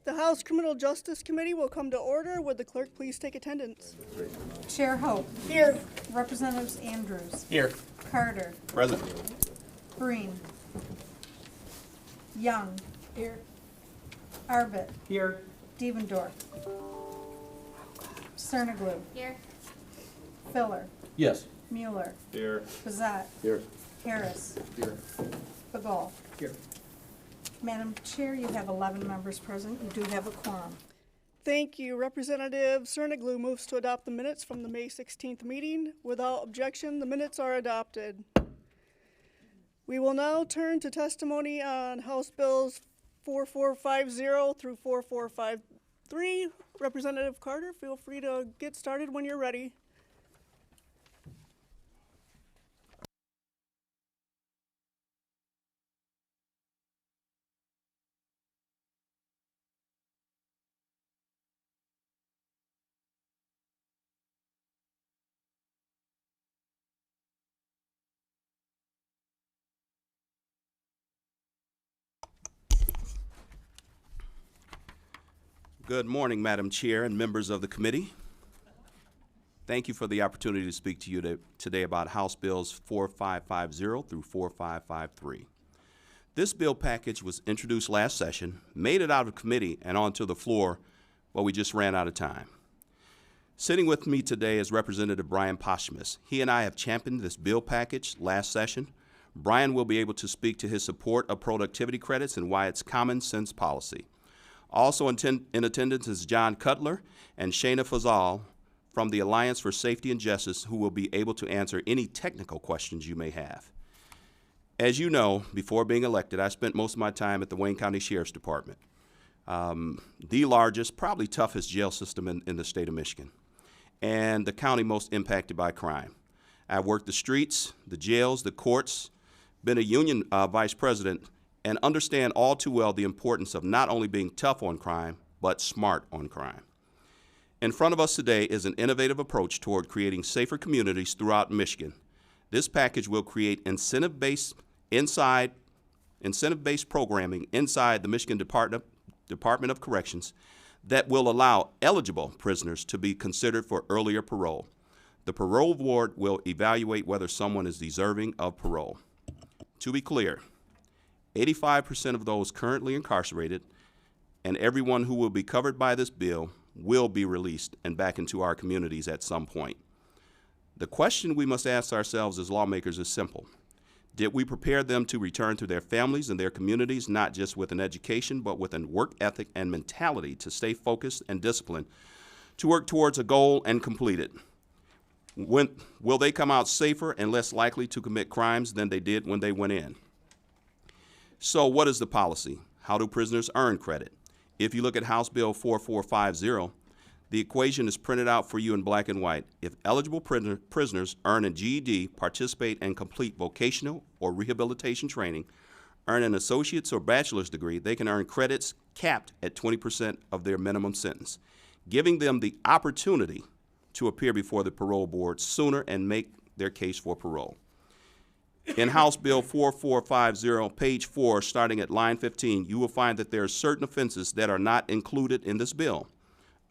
The House Criminal Justice Committee will come to order. Would the clerk please take attendance? Chair Hope. Here. Representatives Andrews. Here. Carter. Present. Breen. Young. Here. Arbit. Here. Devendorf. Cerniglu. Here. Filler. Yes. Mueller. Here. Bazat. Here. Harris. Here. Begall. Here. Madam Chair, you have 11 members present. You do have a quorum. Thank you. Representative Cerniglu moves to adopt the minutes from the May 16th meeting. Without objection, the minutes are adopted. We will now turn to testimony on House Bills 4450 through 4453. Representative Carter, feel free to get started when you're ready. Good morning, Madam Chair and members of the committee. Thank you for the opportunity to speak to you today about House Bills 4550 through 4553. This bill package was introduced last session, made it out of committee and onto the floor, but we just ran out of time. Sitting with me today is Representative Brian Posthumus. He and I have championed this bill package last session. Brian will be able to speak to his support of productivity credits and why it's common sense policy. Also in attendance is John Cutler and Shana Fazal from the Alliance for Safety and Justice, who will be able to answer any technical questions you may have. As you know, before being elected, I spent most of my time at the Wayne County Sheriff's Department, the largest, probably toughest jail system in the state of Michigan, and the county most impacted by crime. I've worked the streets, the jails, the courts, been a union vice president, and understand all too well the importance of not only being tough on crime, but smart on crime. In front of us today is an innovative approach toward creating safer communities throughout Michigan. This package will create incentive-based programming inside the Michigan Department of Corrections that will allow eligible prisoners to be considered for earlier parole. The parole board will evaluate whether someone is deserving of parole. To be clear, 85% of those currently incarcerated and everyone who will be covered by this bill will be released and back into our communities at some point. The question we must ask ourselves as lawmakers is simple. Did we prepare them to return to their families and their communities, not just with an education, but with a work ethic and mentality to stay focused and disciplined, to work towards a goal and complete it? Will they come out safer and less likely to commit crimes than they did when they went in? So what is the policy? How do prisoners earn credit? If you look at House Bill 4450, the equation is printed out for you in black and white. If eligible prisoners earn a GED, participate and complete vocational or rehabilitation training, earn an associate's or bachelor's degree, they can earn credits capped at 20% of their minimum sentence, giving them the opportunity to appear before the parole board sooner and make their case for parole. In House Bill 4450, page 4, starting at line 15, you will find that there are certain offenses that are not included in this bill,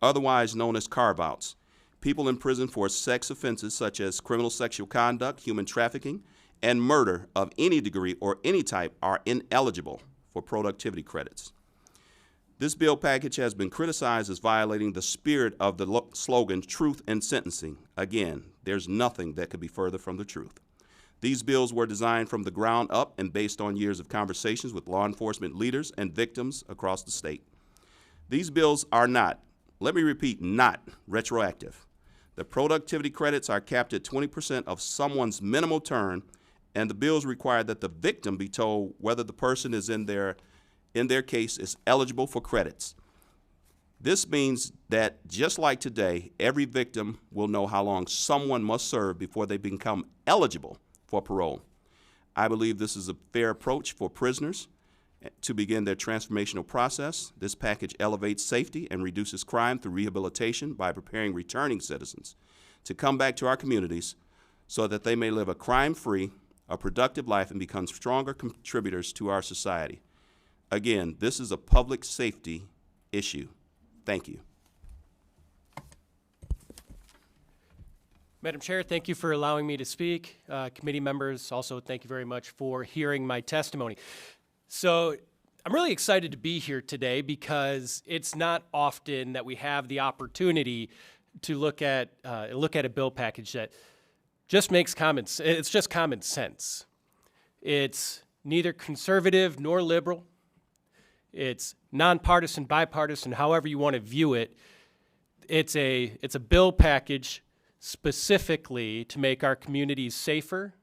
otherwise known as carve-outs. People in prison for sex offenses such as criminal sexual conduct, human trafficking, and murder of any degree or any type are ineligible for productivity credits. This bill package has been criticized as violating the spirit of the slogan, truth in sentencing. Again, there's nothing that could be further from the truth. These bills were designed from the ground up and based on years of conversations with law enforcement leaders and victims across the state. These bills are not, let me repeat, not retroactive. The productivity credits are capped at 20% of someone's minimal term, and the bills require that the victim be told whether the person is in their case is eligible for credits. This means that just like today, every victim will know how long someone must serve before they become eligible for parole. I believe this is a fair approach for prisoners to begin their transformational process. This package elevates safety and reduces crime through rehabilitation by preparing returning citizens to come back to our communities so that they may live a crime-free, a productive life and become stronger contributors to our society. Again, this is a public safety issue. Thank you. Madam Chair, thank you for allowing me to speak. Committee members, also thank you very much for hearing my testimony. So I'm really excited to be here today because it's not often that we have the opportunity to look at a bill package that just makes it's just common sense. It's neither conservative nor liberal. It's nonpartisan, bipartisan, however you want to view it. It's a bill package specifically to make our communities safer,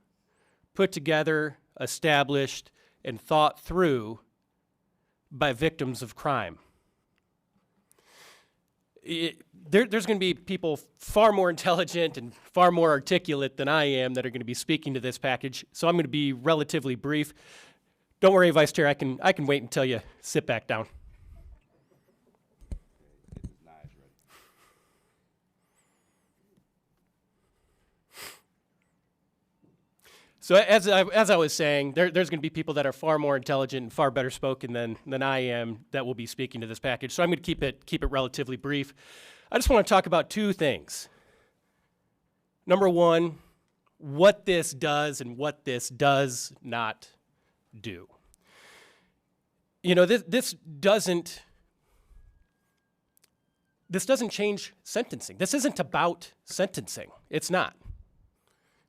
put together, established, and thought through by victims of crime. There's going to be people far more intelligent and far more articulate than I am that are going to be speaking to this package, so I'm going to be relatively brief. Don't worry, Vice Chair, I can wait until you sit back down. So as I was saying, there's going to be people that are far more intelligent and far better spoken than I am that will be speaking to this package. So I'm going to keep it relatively brief. I just want to talk about two things. Number one, what this does and what this does not do. You know, this doesn't change sentencing. This isn't about sentencing. It's not.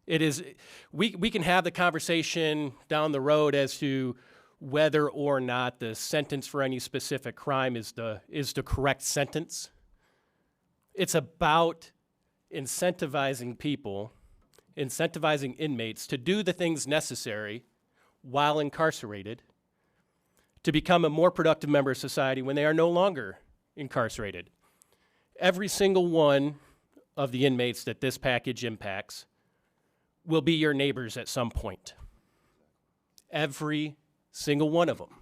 It is, we can have the conversation down the road as to whether or not the sentence for any specific crime is the correct sentence. It's about incentivizing people, incentivizing inmates to do the things necessary while incarcerated to become a more productive member of society when they are no longer incarcerated. Every single one of the inmates that this package impacts will be your neighbors at some point. Every single one of them.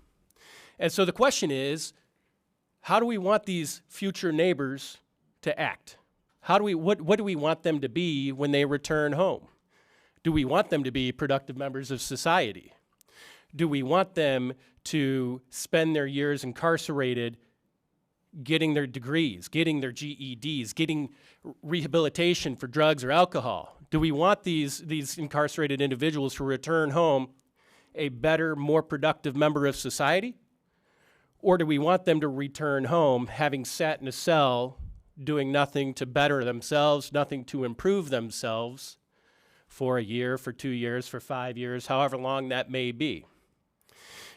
And so the question is, how do we want these future neighbors to act? What do we want them to be when they return home? Do we want them to be productive members of society? Do we want them to spend their years incarcerated getting their degrees, getting their GEDs, getting rehabilitation for drugs or alcohol? Do we want these incarcerated individuals to return home a better, more productive member of society? Or do we want them to return home having sat in a cell doing nothing to better themselves, nothing to improve themselves for a year, for 2 years, for 5 years, however long that may be?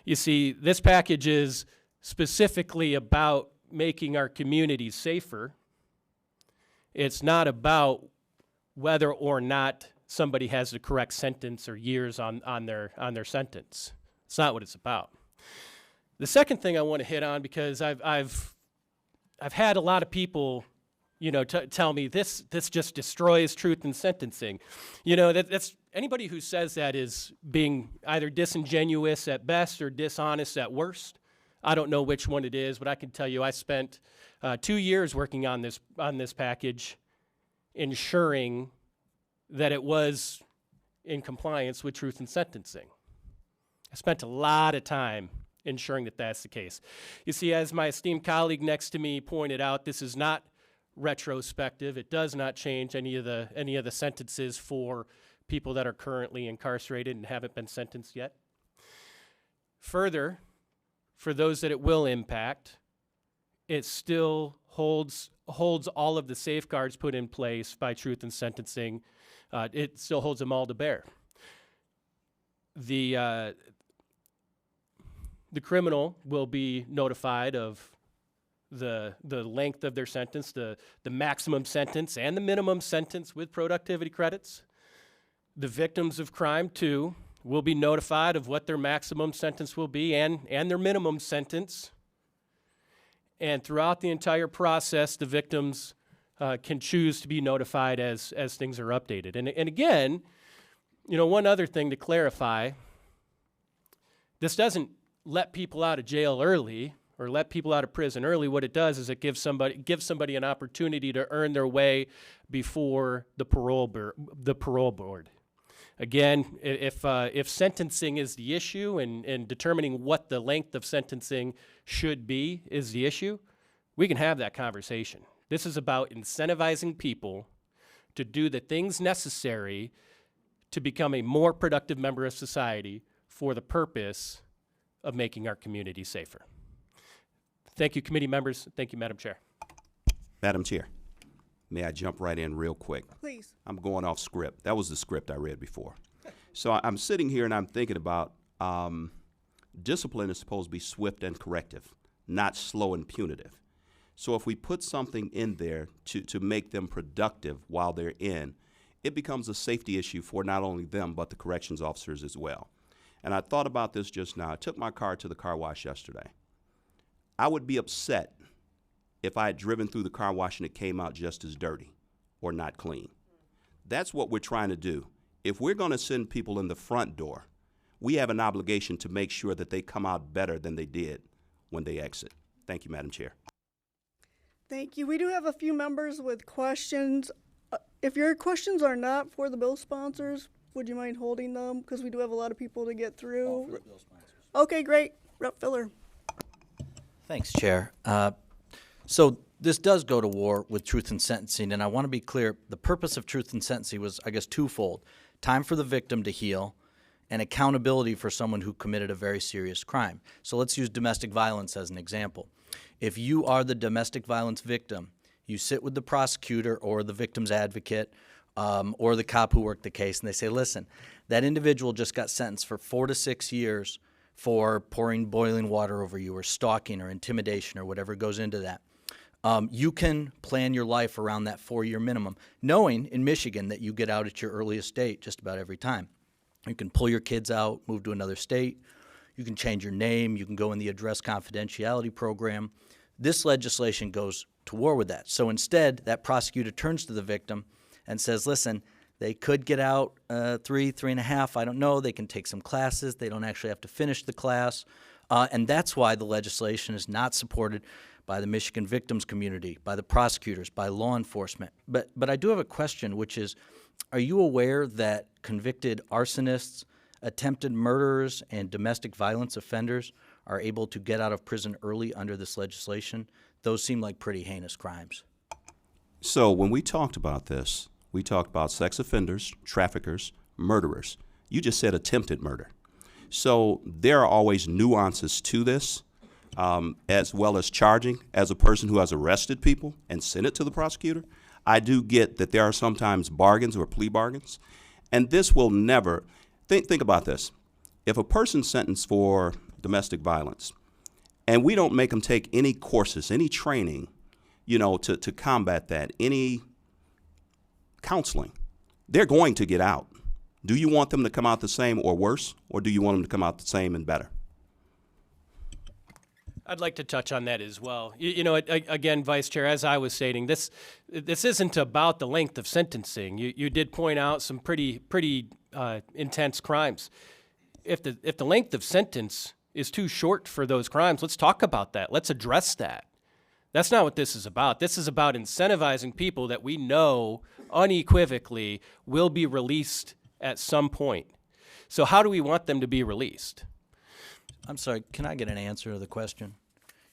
You see, this package is specifically about making our communities safer. It's not about whether or not somebody has the correct sentence or years on their sentence. It's not what it's about. The second thing I want to hit on, because I've had a lot of people, you know, tell me this just destroys truth in sentencing. You know, that's anybody who says that is being either disingenuous at best or dishonest at worst. I don't know which one it is, but I can tell you I spent 2 years working on this package, ensuring that it was in compliance with truth in sentencing. I spent a lot of time ensuring that that's the case. You see, as my esteemed colleague next to me pointed out, this is not retrospective. It does not change any of the sentences for people that are currently incarcerated and haven't been sentenced yet. Further, for those that it will impact, it still holds all of the safeguards put in place by truth in sentencing. It still holds them all to bear. The criminal will be notified of the length of their sentence, the maximum sentence and the minimum sentence with productivity credits. The victims of crime, too, will be notified of what their maximum sentence will be and their minimum sentence. And throughout the entire process, the victims can choose to be notified as things are updated. And again, you know, one other thing to clarify, this doesn't let people out of jail early or let people out of prison early. What it does is it gives somebody an opportunity to earn their way before the parole board. Again, if sentencing is the issue and determining what the length of sentencing should be is the issue, we can have that conversation. This is about incentivizing people to do the things necessary to become a more productive member of society for the purpose of making our community safer. Thank you, committee members. Thank you, Madam Chair. Madam Chair, may I jump right in real quick? Please. I'm going off script. That was the script I read before. So I'm sitting here and I'm thinking about discipline is supposed to be swift and corrective, not slow and punitive. So if we put something in there to make them productive while they're in, it becomes a safety issue for not only them, but the corrections officers as well. And I thought about this just now. I took my car to the car wash yesterday. I would be upset if I had driven through the car wash and it came out just as dirty or not clean. That's what we're trying to do. If we're going to send people in the front door, we have an obligation to make sure that they come out better than they did when they exit. Thank you, Madam Chair. Thank you. We do have a few members with questions. If your questions are not for the bill sponsors, would you mind holding them? Because we do have a lot of people to get through. Okay, great. Rep. Filler. Thanks, Chair. So this does go to war with truth in sentencing, and I want to be clear, the purpose of truth in sentencing was, I guess, twofold. Time for the victim to heal and accountability for someone who committed a very serious crime. So let's use domestic violence as an example. If you are the domestic violence victim, you sit with the prosecutor or the victim's advocate or the cop who worked the case, and they say, listen, that individual just got sentenced for 4 to 6 years for pouring boiling water over you or stalking or intimidation or whatever goes into that. You can plan your life around that 4-year minimum, knowing in Michigan that you get out at your earliest date just about every time. You can pull your kids out, move to another state. You can change your name. You can go in the address confidentiality program. This legislation goes to war with that. So instead, that prosecutor turns to the victim and says, listen, they could get out 3.5, I don't know. They can take some classes. They don't actually have to finish the class. And that's why the legislation is not supported by the Michigan victims community, by the prosecutors, by law enforcement. But I do have a question, which is, are you aware that convicted arsonists, attempted murderers, and domestic violence offenders are able to get out of prison early under this legislation? Those seem like pretty heinous crimes. So when we talked about this, we talked about sex offenders, traffickers, murderers. You just said attempted murder. So there are always nuances to this, as well as charging. As a person who has arrested people and sent it to the prosecutor, I do get that there are sometimes bargains or plea bargains. And this will never, think about this. If a person's sentenced for domestic violence, and we don't make them take any courses, any training, to combat that, any counseling, they're going to get out. Do you want them to come out the same or worse, or do you want them to come out the same and better? I'd like to touch on that as well. Again, Vice Chair, as I was stating, this isn't about the length of sentencing. You did point out some pretty intense crimes. If the length of sentence is too short for those crimes, let's talk about that. Let's address that. That's not what this is about. This is about incentivizing people that we know unequivocally will be released at some point. So how do we want them to be released? I'm sorry, can I get an answer to the question?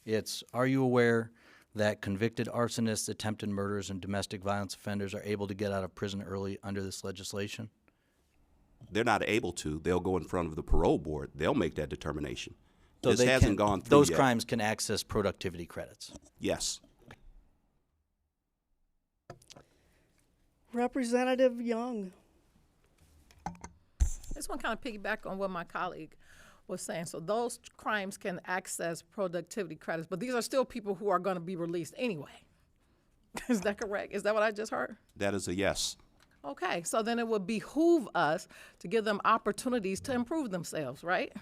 It's, are you aware that convicted arsonists, attempted murderers, and domestic violence offenders are able to get out of prison early under this legislation? They're not able to. They'll go in front of the parole board. They'll make that determination. So this hasn't gone through those yet. crimes can access productivity credits? Yes. Representative Young. I just want to kind of piggyback on what my colleague was saying. So those crimes can access productivity credits, but these are still people who are going to be released anyway. Is that correct? Is that what I just heard? That is a yes. Okay, so then it would behoove us to give them opportunities to improve themselves, right?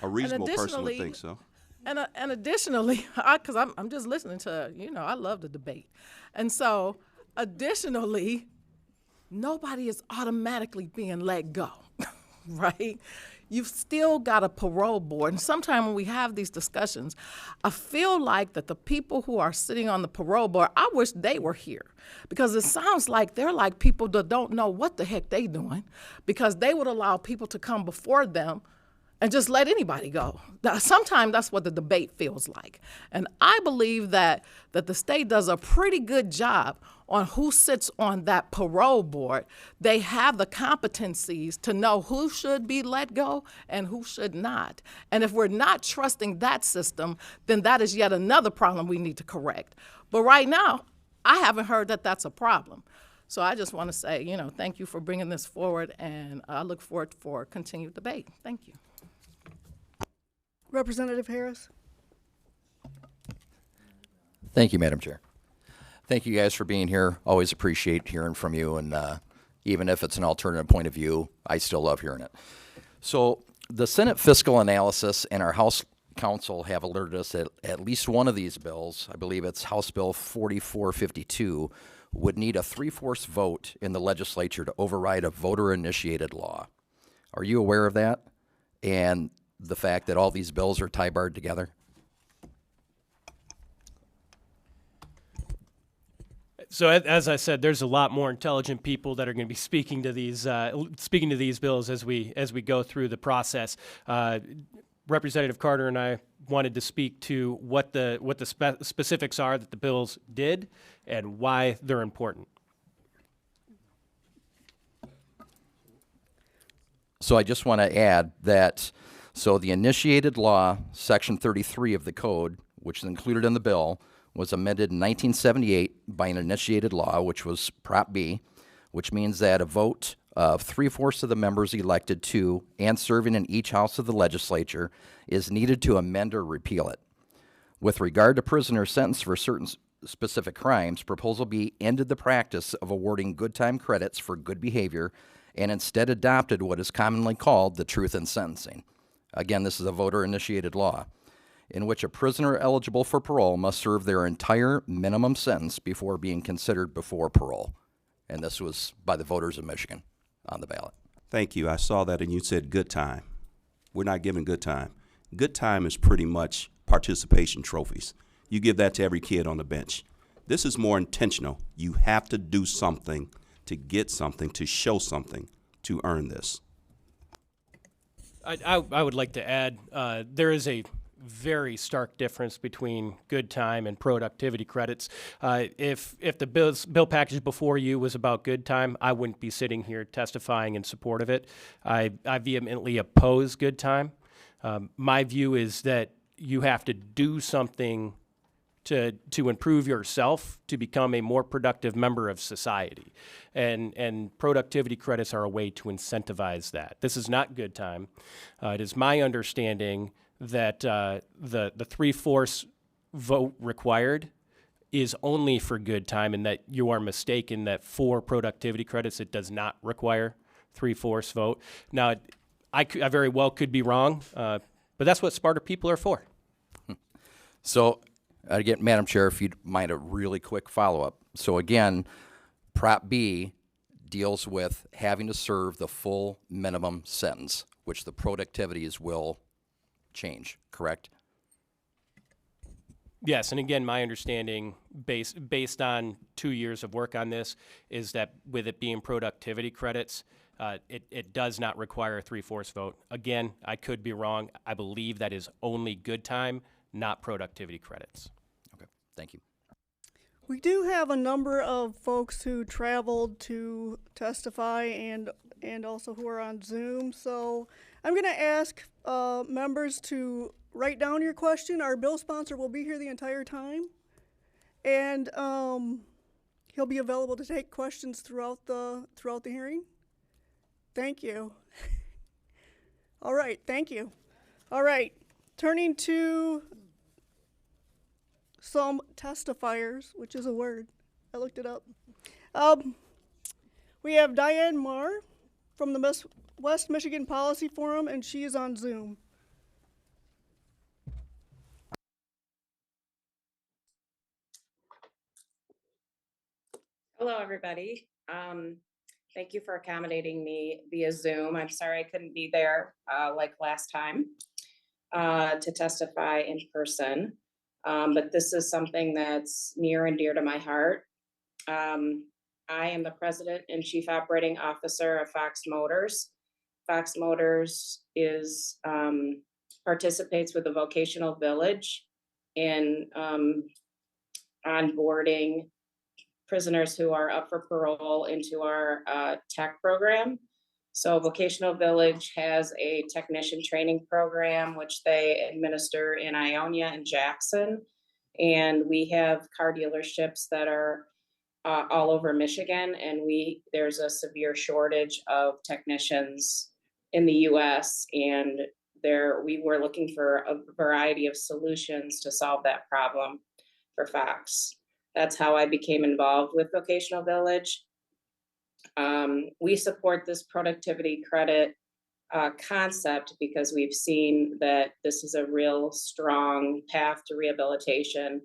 A reasonable person would additionally- think so. And additionally, because I'm just listening to, I love the debate. And so additionally, nobody is automatically being let go. right? You've still got a parole board. And sometimes when we have these discussions, I feel like that the people who are sitting on the parole board, I wish they were here, because it sounds like they're like people that don't know what the heck they doing, because they would allow people to come before them and just let anybody go. Sometimes that's what the debate feels like. And I believe that the state does a pretty good job on who sits on that parole board. They have the competencies to know who should be let go and who should not. And if we're not trusting that system, then that is yet another problem we need to correct. But right now, I haven't heard that that's a problem. So I just want to say, thank you for bringing this forward, and I look forward for continued debate. Thank you. Representative Harris. Thank you, Madam Chair. Thank you guys for being here. Always appreciate hearing from you, and even if it's an alternative point of view, I still love hearing it. So the Senate Fiscal Analysis and our House Counsel have alerted us that at least one of these bills, I believe it's House Bill 4452, would need a 3/4 vote in the legislature to override a voter-initiated law. Are you aware of that? And the fact that all these bills are tie-barred together? So as I said, there's a lot more intelligent people that are going to be speaking to these bills as we go through the process. Representative Carter and I wanted to speak to what the specifics are that the bills did and why they're important. So I just want to add that, so the initiated law, Section 33 of the code, which is included in the bill, was amended in 1978 by an initiated law, which was Prop B, which means that a vote of 3/4 of the members elected to and serving in each house of the legislature is needed to amend or repeal it. With regard to prisoners sentenced for certain specific crimes, Proposal B ended the practice of awarding good time credits for good behavior and instead adopted what is commonly called the truth in sentencing. Again, this is a voter-initiated law, in which a prisoner eligible for parole must serve their entire minimum sentence before being considered before parole. And this was by the voters of Michigan on the ballot. Thank you. I saw that and you said good time. We're not giving good time. Good time is pretty much participation trophies. You give that to every kid on the bench. This is more intentional. You have to do something to get something, to show something, to earn this. I would like to add, there is a very stark difference between good time and productivity credits. If the bill package before you was about good time, I wouldn't be sitting here testifying in support of it. I vehemently oppose good time. My view is that you have to do something to improve yourself to become a more productive member of society. And productivity credits are a way to incentivize that. This is not good time. It is my understanding that the 3/4 vote required is only for good time, and that you are mistaken that for productivity credits it does not require 3/4 vote. Now, I very well could be wrong, but that's what smarter people are for. So, again, Madam Chair, if you'd mind a really quick follow-up. So again, Prop B deals with having to serve the full minimum sentence, which the productivities will change, correct? Yes, and again, my understanding, based on 2 years of work on this, is that with it being productivity credits, it does not require a 3/4 vote. Again, I could be wrong. I believe that is only good time, not productivity credits. Okay, thank you. We do have a number of folks who traveled to testify and also who are on Zoom. So I'm going to ask members to write down your question. Our bill sponsor will be here the entire time, and he'll be available to take questions throughout the hearing. Thank you. All right, thank you. All right, turning to some testifiers, which is a word. I looked it up. We have Diane Marr from the West Michigan Policy Forum, and she is on Zoom. Hello, everybody. Thank you for accommodating me via Zoom. I'm sorry I couldn't be there like last time to testify in person. But this is something that's near and dear to my heart. I am the president and chief operating officer of Fox Motors. Fox Motors is participates with the Vocational Village in onboarding prisoners who are up for parole into our tech program. So Vocational Village has a technician training program, which they administer in Ionia and Jackson. And we have car dealerships that are all over Michigan, and there's a severe shortage of technicians in the US, and we were looking for a variety of solutions to solve that problem for Fox. That's how I became involved with Vocational Village. We support this productivity credit concept because we've seen that this is a real strong path to rehabilitation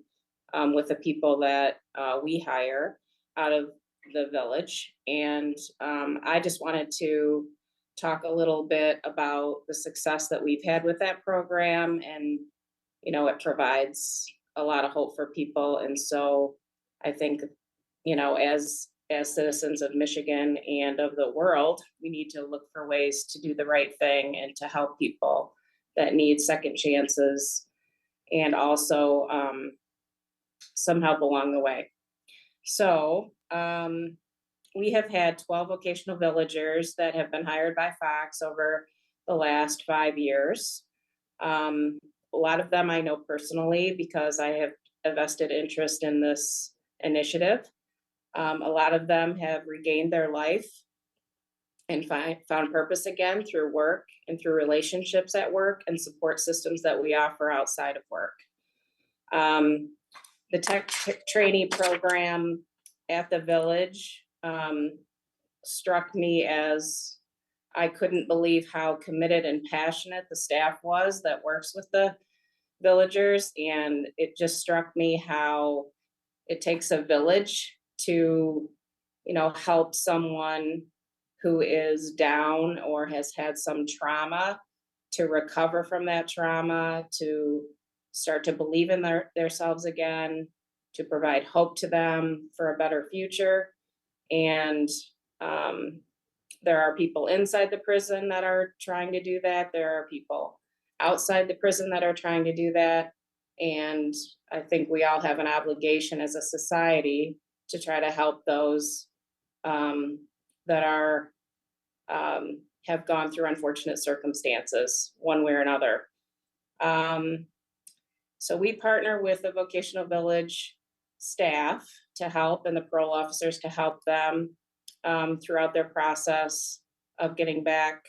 with the people that we hire out of the village. And I just wanted to talk a little bit about the success that we've had with that program. And, you know, it provides a lot of hope for people. And so I think, you know, as citizens of Michigan and of the world, we need to look for ways to do the right thing and to help people that need second chances and also some help along the way. So we have had 12 vocational villagers that have been hired by Fox over the last 5 years. A lot of them I know personally because I have a vested interest in this initiative. A lot of them have regained their life and found purpose again through work and through relationships at work and support systems that we offer outside of work. The tech trainee program at the village struck me as I couldn't believe how committed and passionate the staff was that works with the villagers. And it just struck me how it takes a village to, you know, help someone who is down or has had some trauma to recover from that trauma, to start to believe in themselves again, to provide hope to them for a better future. And there are people inside the prison that are trying to do that. There are people outside the prison that are trying to do that. And I think we all have an obligation as a society to try to help those that are have gone through unfortunate circumstances one way or another. So we partner with the Vocational Village staff to help and the parole officers to help them throughout their process of getting back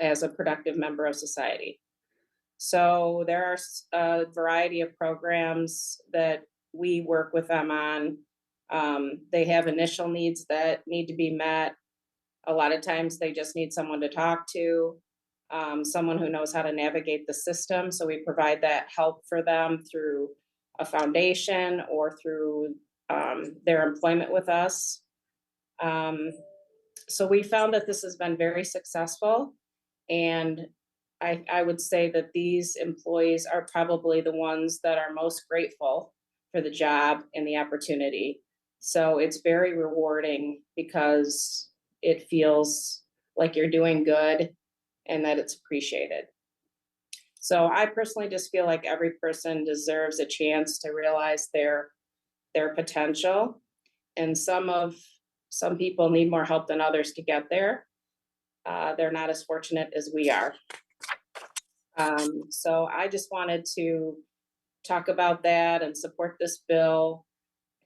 as a productive member of society. So there are a variety of programs that we work with them on. They have initial needs that need to be met. A lot of times they just need someone to talk to, someone who knows how to navigate the system. So we provide that help for them through a foundation or through their employment with us. So we found that this has been very successful. And I would say that these employees are probably the ones that are most grateful for the job and the opportunity. So it's very rewarding because it feels like you're doing good and that it's appreciated. So I personally just feel like every person deserves a chance to realize their potential. And some people need more help than others to get there. They're not as fortunate as we are. So I just wanted to talk about that and support this bill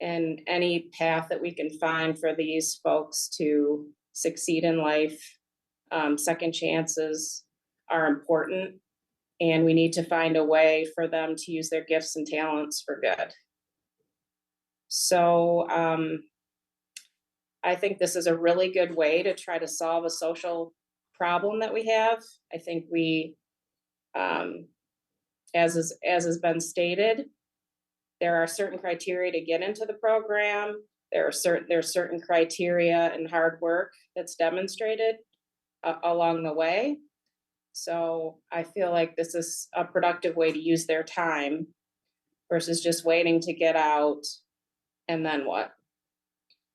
and any path that we can find for these folks to succeed in life. Second chances are important, and we need to find a way for them to use their gifts and talents for good. So I think this is a really good way to try to solve a social problem that we have. I think we, as has been stated, there are certain criteria to get into the program. there's certain criteria and hard work that's demonstrated along the way. So I feel like this is a productive way to use their time versus just waiting to get out and then what?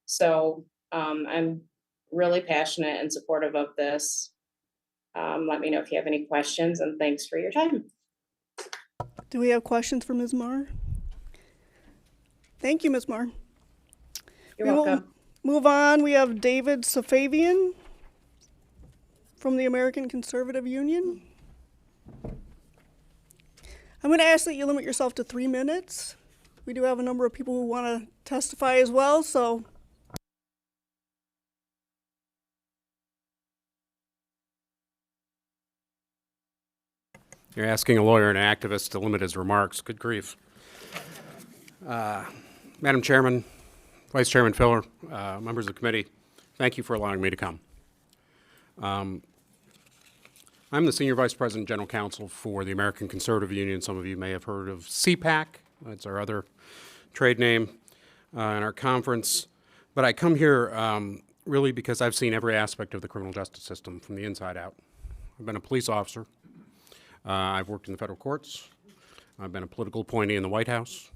So I'm really passionate and supportive of this. Let me know if you have any questions, and thanks for your time. Do we have questions for Ms. Marr? Thank you, Ms. Marr. You're We will welcome. move on. We have David Safavian from the American Conservative Union. I'm going to ask that you limit yourself to 3 minutes. We do have a number of people who want to testify as well, so. You're asking a lawyer and an activist to limit his remarks. Good grief. Madam Chairman, Vice Chairman Filler, members of the committee, thank you for allowing me to come. I'm the Senior Vice President General Counsel for the American Conservative Union. Some of you may have heard of CPAC. That's our other trade name in our conference. But I come here really because I've seen every aspect of the criminal justice system from the inside out. I've been a police officer. I've worked in the federal courts. I've been a political appointee in the White House.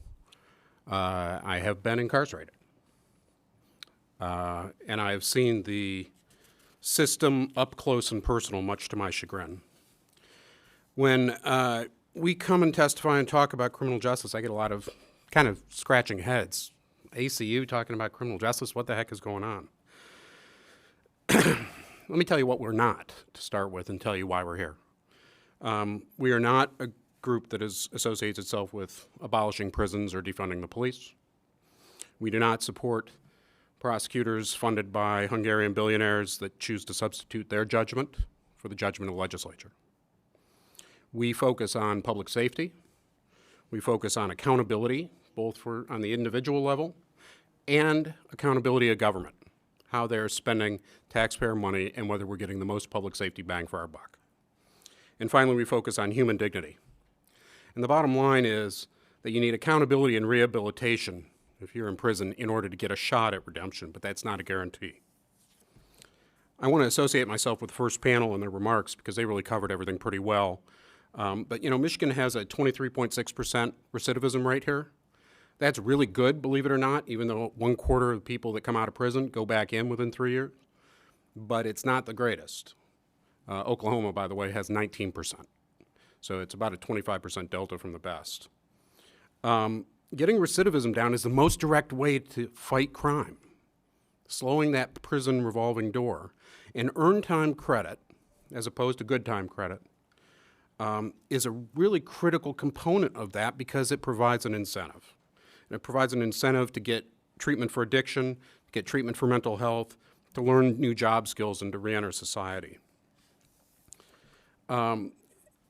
I have been incarcerated. And I have seen the system up close and personal, much to my chagrin. When we come and testify and talk about criminal justice, I get a lot of kind of scratching heads. ACU talking about criminal justice, what the heck is going on? Let me tell you what we're not, to start with, and tell you why we're here. We are not a group that associates itself with abolishing prisons or defunding the police. We do not support prosecutors funded by Hungarian billionaires that choose to substitute their judgment for the judgment of the legislature. We focus on public safety. We focus on accountability, both on the individual level and accountability of government, how they're spending taxpayer money and whether we're getting the most public safety bang for our buck. And finally, we focus on human dignity. And the bottom line is that you need accountability and rehabilitation if you're in prison in order to get a shot at redemption, but that's not a guarantee. I want to associate myself with the first panel and their remarks because they really covered everything pretty well. But you know, Michigan has a 23.6% recidivism rate here. That's really good, believe it or not, even though 1/4 of the people that come out of prison go back in within 3 years. But it's not the greatest. Oklahoma, by the way, has 19%. So it's about a 25% delta from the best. Getting recidivism down is the most direct way to fight crime. Slowing that prison revolving door. And earned time credit, as opposed to good time credit, is a really critical component of that because it provides an incentive. And it provides an incentive to get treatment for addiction, get treatment for mental health, to learn new job skills, and to reenter society.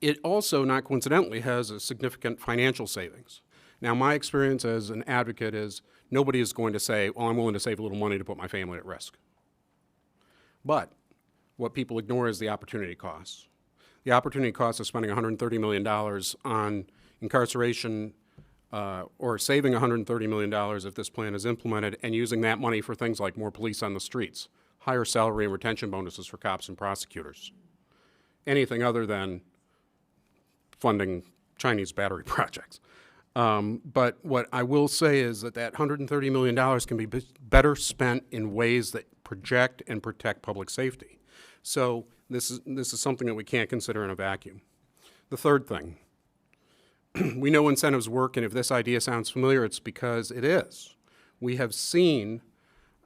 It also, not coincidentally, has a significant financial savings. Now, my experience as an advocate is nobody is going to say, well, I'm willing to save a little money to put my family at risk. But what people ignore is the opportunity costs. The opportunity cost of spending $130 million on incarceration or saving $130 million if this plan is implemented, and using that money for things like more police on the streets, higher salary and retention bonuses for cops and prosecutors. Anything other than funding Chinese battery projects. But what I will say is that that $130 million can be better spent in ways that project and protect public safety. So this is something that we can't consider in a vacuum. The third thing, we know incentives work, and if this idea sounds familiar, it's because it is. We have seen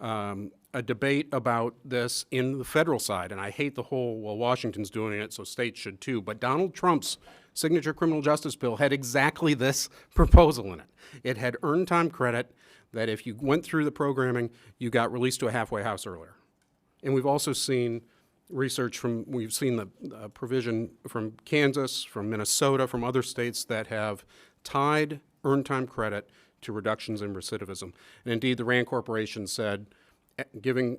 a debate about this in the federal side, and I hate the whole, well, Washington's doing it, so states should too, but Donald Trump's signature criminal justice bill had exactly this proposal in it. It had earned time credit that if you went through the programming, you got released to a halfway house earlier. And we've also seen research we've seen the provision from Kansas, from Minnesota, from other states that have tied earned time credit to reductions in recidivism. And indeed, the RAND Corporation said giving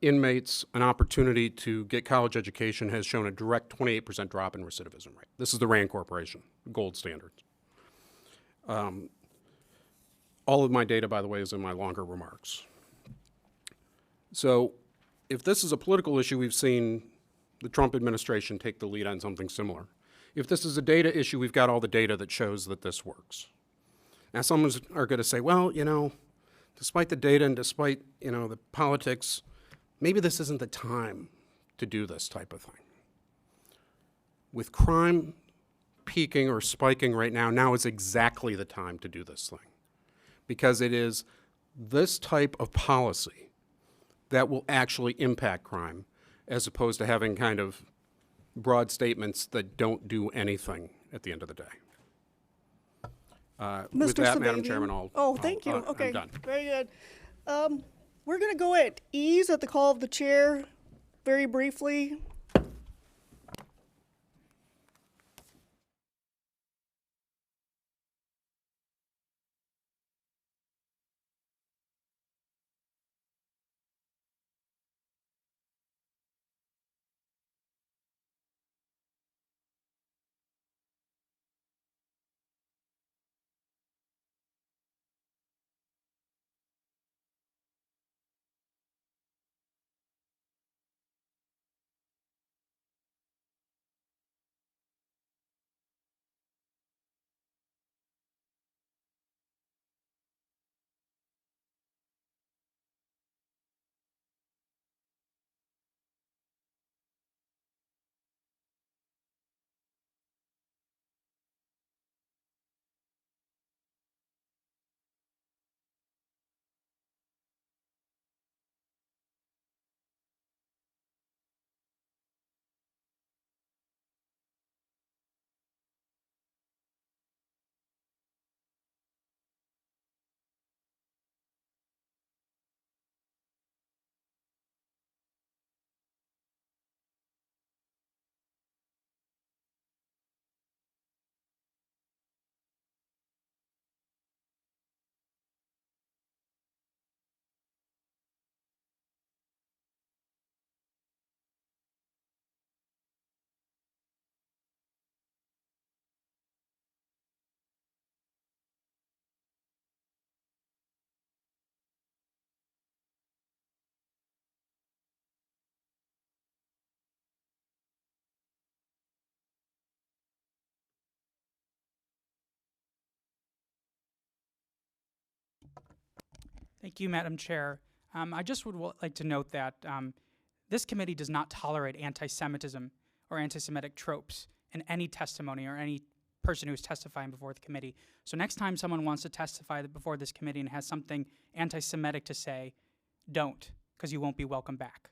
inmates an opportunity to get college education has shown a direct 28% drop in recidivism rate. This is the RAND Corporation, gold standard. All of my data, by the way, is in my longer remarks. So if this is a political issue, we've seen the Trump administration take the lead on something similar. If this is a data issue, we've got all the data that shows that this works. Now, some are going to say, well, you know, despite the data and despite, you know, the politics, maybe this isn't the time to do this type of thing. With crime peaking or spiking right now, now is exactly the time to do this thing. Because it is this type of policy that will actually impact crime, as opposed to having kind of broad statements that don't do anything at the end of the day. With Mr. that, Madam Sabavian. Chairman, Oh, thank you. I'm Okay, done. very good. We're gonna go at ease at the call of the chair, very briefly. Thank you, Madam Chair. I just would like to note that this committee does not tolerate anti-Semitism or anti-Semitic tropes in any testimony or any person who is testifying before the committee. So next time someone wants to testify before this committee and has something anti-Semitic to say, don't, because you won't be welcome back.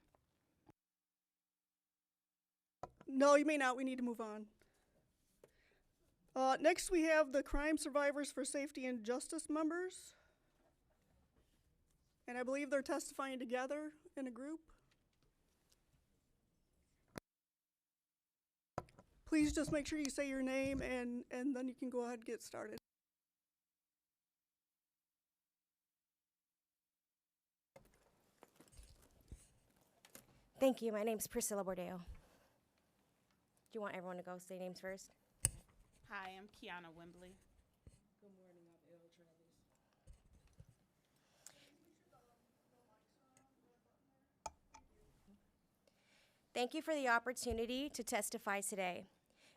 No, you may not. We need to move on. Next, we have the Crime Survivors for Safety and Justice members. And I believe they're testifying together in a group. Please just make sure you say your name and then you can go ahead and get started. Thank you. My name's Priscilla Bordeo. Do you want everyone to go say names first? Hi, I'm Kiana Wembley. Good morning, I'm Elle Travis. Thank you for the opportunity to testify today.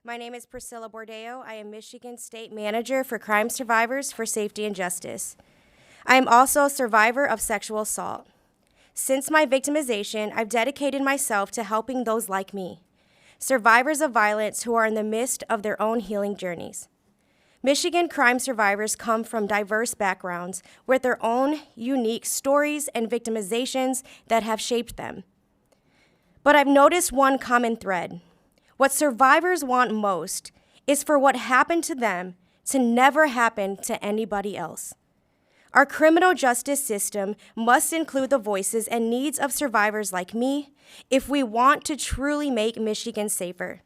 My name is Priscilla Bordeo. I am Michigan State Manager for Crime Survivors for Safety and Justice. I am also a survivor of sexual assault. Since my victimization, I've dedicated myself to helping those like me, survivors of violence who are in the midst of their own healing journeys. Michigan crime survivors come from diverse backgrounds with their own unique stories and victimizations that have shaped them. But I've noticed one common thread. What survivors want most is for what happened to them to never happen to anybody else. Our criminal justice system must include the voices and needs of survivors like me if we want to truly make Michigan safer.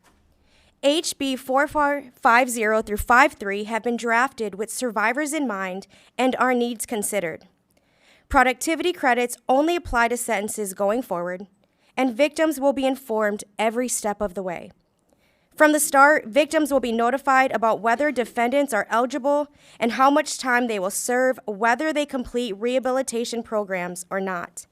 HB 4450 through 53 have been drafted with survivors in mind and our needs considered. Productivity credits only apply to sentences going forward, and victims will be informed every step of the way. From the start, victims will be notified about whether defendants are eligible and how much time they will serve, whether they complete rehabilitation programs or not.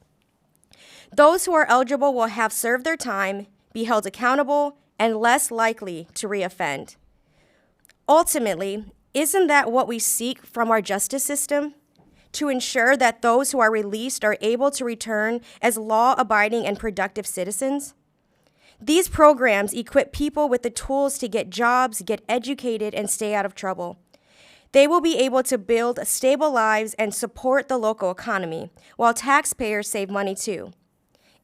Those who are eligible will have served their time, be held accountable, and less likely to reoffend. Ultimately, isn't that what we seek from our justice system? To ensure that those who are released are able to return as law-abiding and productive citizens? These programs equip people with the tools to get jobs, get educated, and stay out of trouble. They will be able to build stable lives and support the local economy, while taxpayers save money too.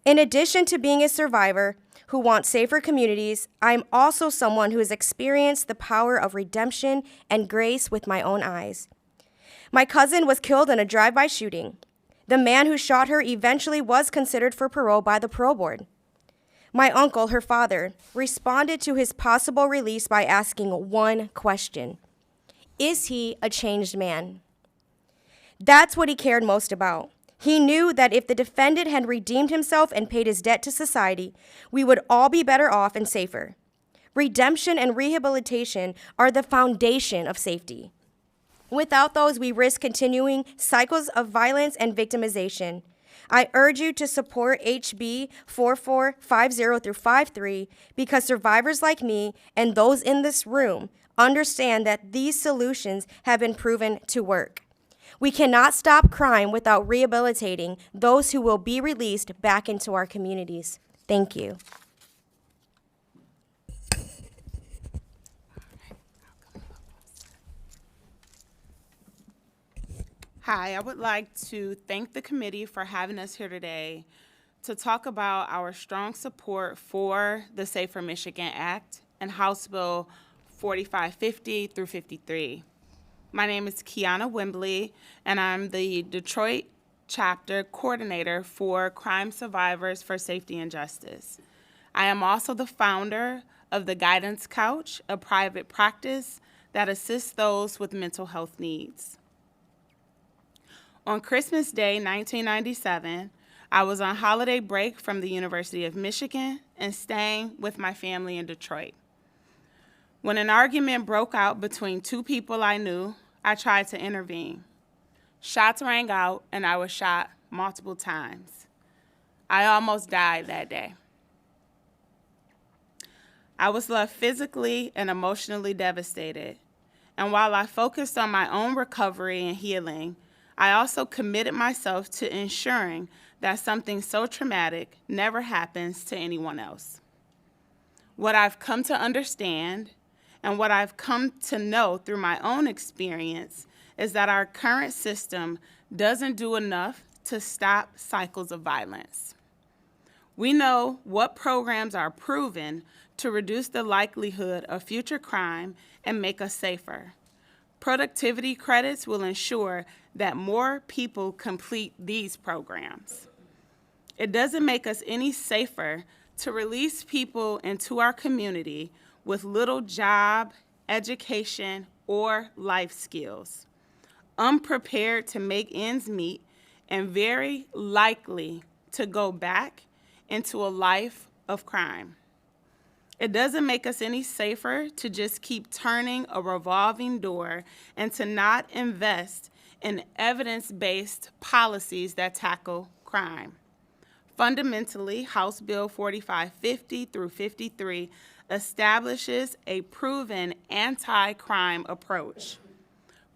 In addition to being a survivor who wants safer communities, I'm also someone who has experienced the power of redemption and grace with my own eyes. My cousin was killed in a drive-by shooting. The man who shot her eventually was considered for parole by the parole board. My uncle, her father, responded to his possible release by asking one question: is he a changed man? That's what he cared most about. He knew that if the defendant had redeemed himself and paid his debt to society, we would all be better off and safer. Redemption and rehabilitation are the foundation of safety. Without those, we risk continuing cycles of violence and victimization. I urge you to support HB 4450 through 53 because survivors like me and those in this room understand that these solutions have been proven to work. We cannot stop crime without rehabilitating those who will be released back into our communities. Thank you. Hi, I would like to thank the committee for having us here today to talk about our strong support for the Safer Michigan Act and House Bill 4550 through 53. My name is Kiana Wembley, and I'm the Detroit chapter coordinator for Crime Survivors for Safety and Justice. I am also the founder of the Guidance Couch, a private practice that assists those with mental health needs. On Christmas Day, 1997, I was on holiday break from the University of Michigan and staying with my family in Detroit. When an argument broke out between two people I knew, I tried to intervene. Shots rang out, and I was shot multiple times. I almost died that day. I was left physically and emotionally devastated, and while I focused on my own recovery and healing, I also committed myself to ensuring that something so traumatic never happens to anyone else. What I've come to understand and what I've come to know through my own experience is that our current system doesn't do enough to stop cycles of violence. We know what programs are proven to reduce the likelihood of future crime and make us safer. Productivity credits will ensure that more people complete these programs. It doesn't make us any safer to release people into our community with little job, education, or life skills, unprepared to make ends meet, and very likely to go back into a life of crime. It doesn't make us any safer to just keep turning a revolving door and to not invest in evidence-based policies that tackle crime. Fundamentally, House Bill 4550 through 53 establishes a proven anti-crime approach.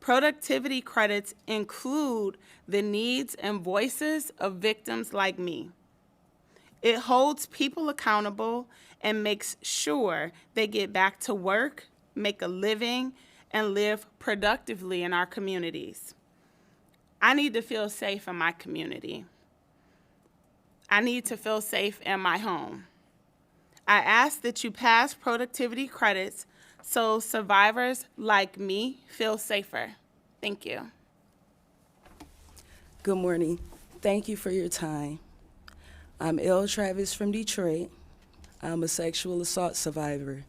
Productivity credits include the needs and voices of victims like me. It holds people accountable and makes sure they get back to work, make a living, and live productively in our communities. I need to feel safe in my community. I need to feel safe in my home. I ask that you pass productivity credits so survivors like me feel safer. Thank you. Good morning. Thank you for your time. I'm Elle Travis from Detroit. I'm a sexual assault survivor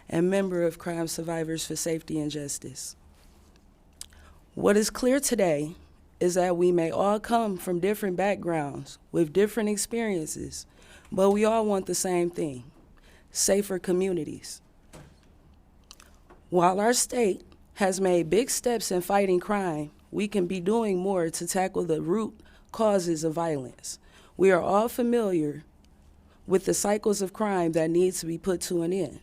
and member of Crime Survivors for Safety and Justice. What is clear today is that we may all come from different backgrounds with different experiences, but we all want the same thing: safer communities. While our state has made big steps in fighting crime, we can be doing more to tackle the root causes of violence. We are all familiar with the cycles of crime that need to be put to an end.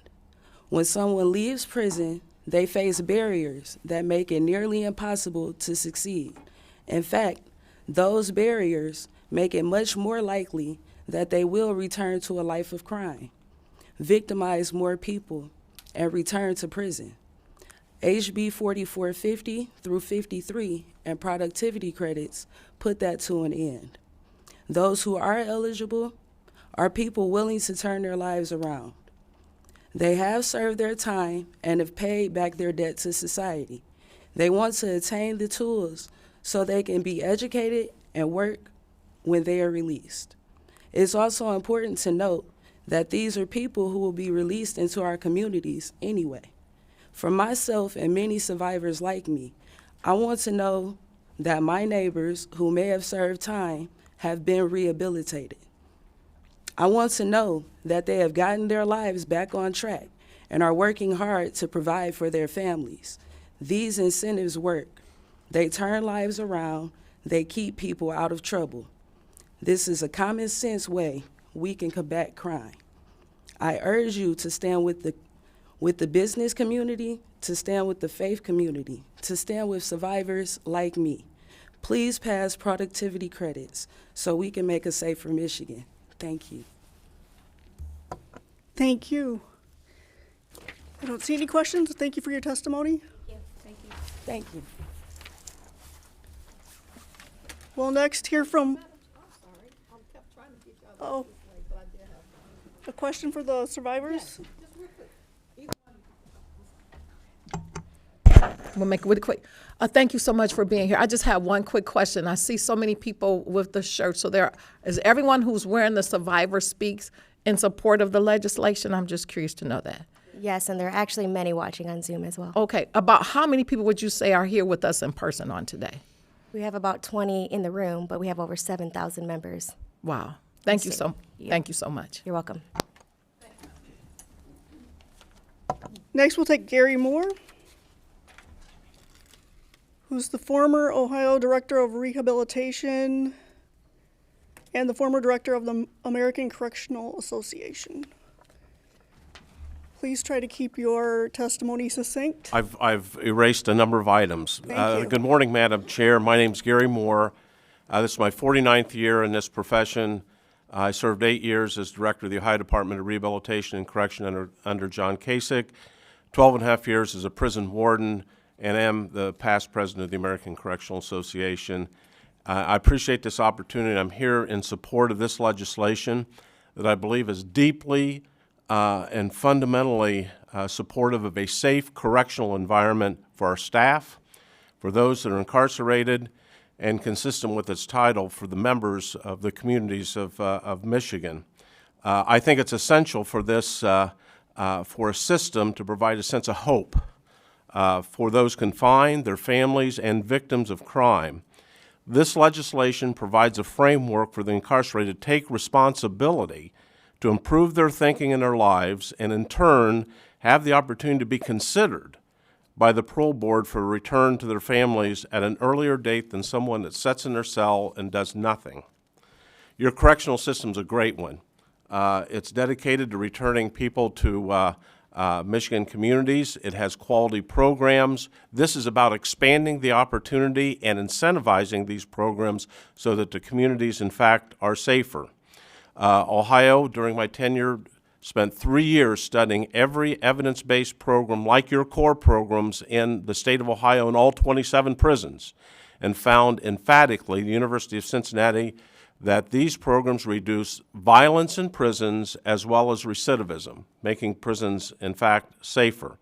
When someone leaves prison, they face barriers that make it nearly impossible to succeed. In fact, those barriers make it much more likely that they will return to a life of crime, victimize more people, and return to prison. HB 4450 through 53 and productivity credits put that to an end. Those who are eligible are people willing to turn their lives around. They have served their time and have paid back their debt to society. They want to attain the tools so they can be educated and work when they are released. It's also important to note that these are people who will be released into our communities anyway. For myself and many survivors like me, I want to know that my neighbors who may have served time have been rehabilitated. I want to know that they have gotten their lives back on track and are working hard to provide for their families. These incentives work. They turn lives around. They keep people out of trouble. This is a common sense way we can combat crime. I urge you to stand with the business community, to stand with the faith community, to stand with survivors like me. Please pass productivity credits so we can make a safer Michigan. Thank you. Thank you. I don't see any questions. Thank you for your testimony. Thank you. We'll next hear from. Oh, a question for the survivors? We'll make it really quick. Thank you so much for being here. I just have one quick question. I see so many people with the shirt. So is everyone who's wearing the Survivor Speaks in support of the legislation? I'm just curious to know that. Yes, and there are actually many watching on Zoom as well. Okay, about how many people would you say are here with us in person on today? We have about 20 in the room, but we have over 7,000 members. Wow. Thank you so much. You're welcome. Next, we'll take Gary Moore, who's the former Ohio Director of Rehabilitation and the former Director of the American Correctional Association. Please try to keep your testimony succinct. I've erased a number of items. Thank you. Good morning, Madam Chair. My name's Gary Moore. This is my 49th year in this profession. I served 8 years as Director of the Ohio Department of Rehabilitation and Correction under John Kasich, 12 and a half years as a prison warden, and am the past president of the American Correctional Association. I appreciate this opportunity. I'm here in support of this legislation that I believe is deeply and fundamentally supportive of a safe correctional environment for our staff, for those that are incarcerated, and consistent with its title for the members of the communities of Michigan. I think it's essential for this, for a system to provide a sense of hope for those confined, their families, and victims of crime. This legislation provides a framework for the incarcerated to take responsibility to improve their thinking and their lives, and in turn have the opportunity to be considered by the parole board for a return to their families at an earlier date than someone that sits in their cell and does nothing. Your correctional system's a great one. It's dedicated to returning people to Michigan communities. It has quality programs. This is about expanding the opportunity and incentivizing these programs so that the communities, in fact, are safer. Ohio, during my tenure, spent 3 years studying every evidence-based program like your core programs in the state of Ohio in all 27 prisons, and found emphatically, the University of Cincinnati, that these programs reduce violence in prisons as well as recidivism, making prisons, in fact, safer.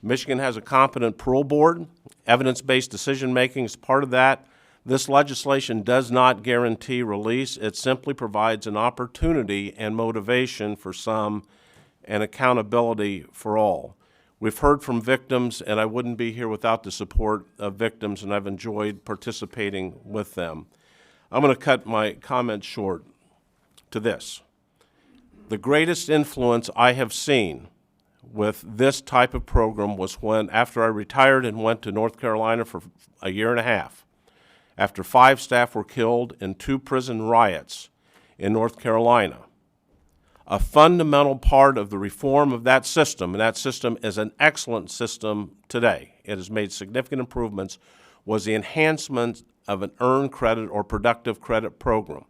Michigan has a competent parole board. Evidence-based decision-making is part of that. This legislation does not guarantee release. It simply provides an opportunity and motivation for some and accountability for all. We've heard from victims, and I wouldn't be here without the support of victims, and I've enjoyed participating with them. I'm going to cut my comments short to this. The greatest influence I have seen with this type of program was when, after I retired and went to North Carolina for a year and a half, after 5 staff were killed in 2 prison riots in North Carolina. A fundamental part of the reform of that system, and that system is an excellent system today, it has made significant improvements, was the enhancement of an earned credit or productive credit program.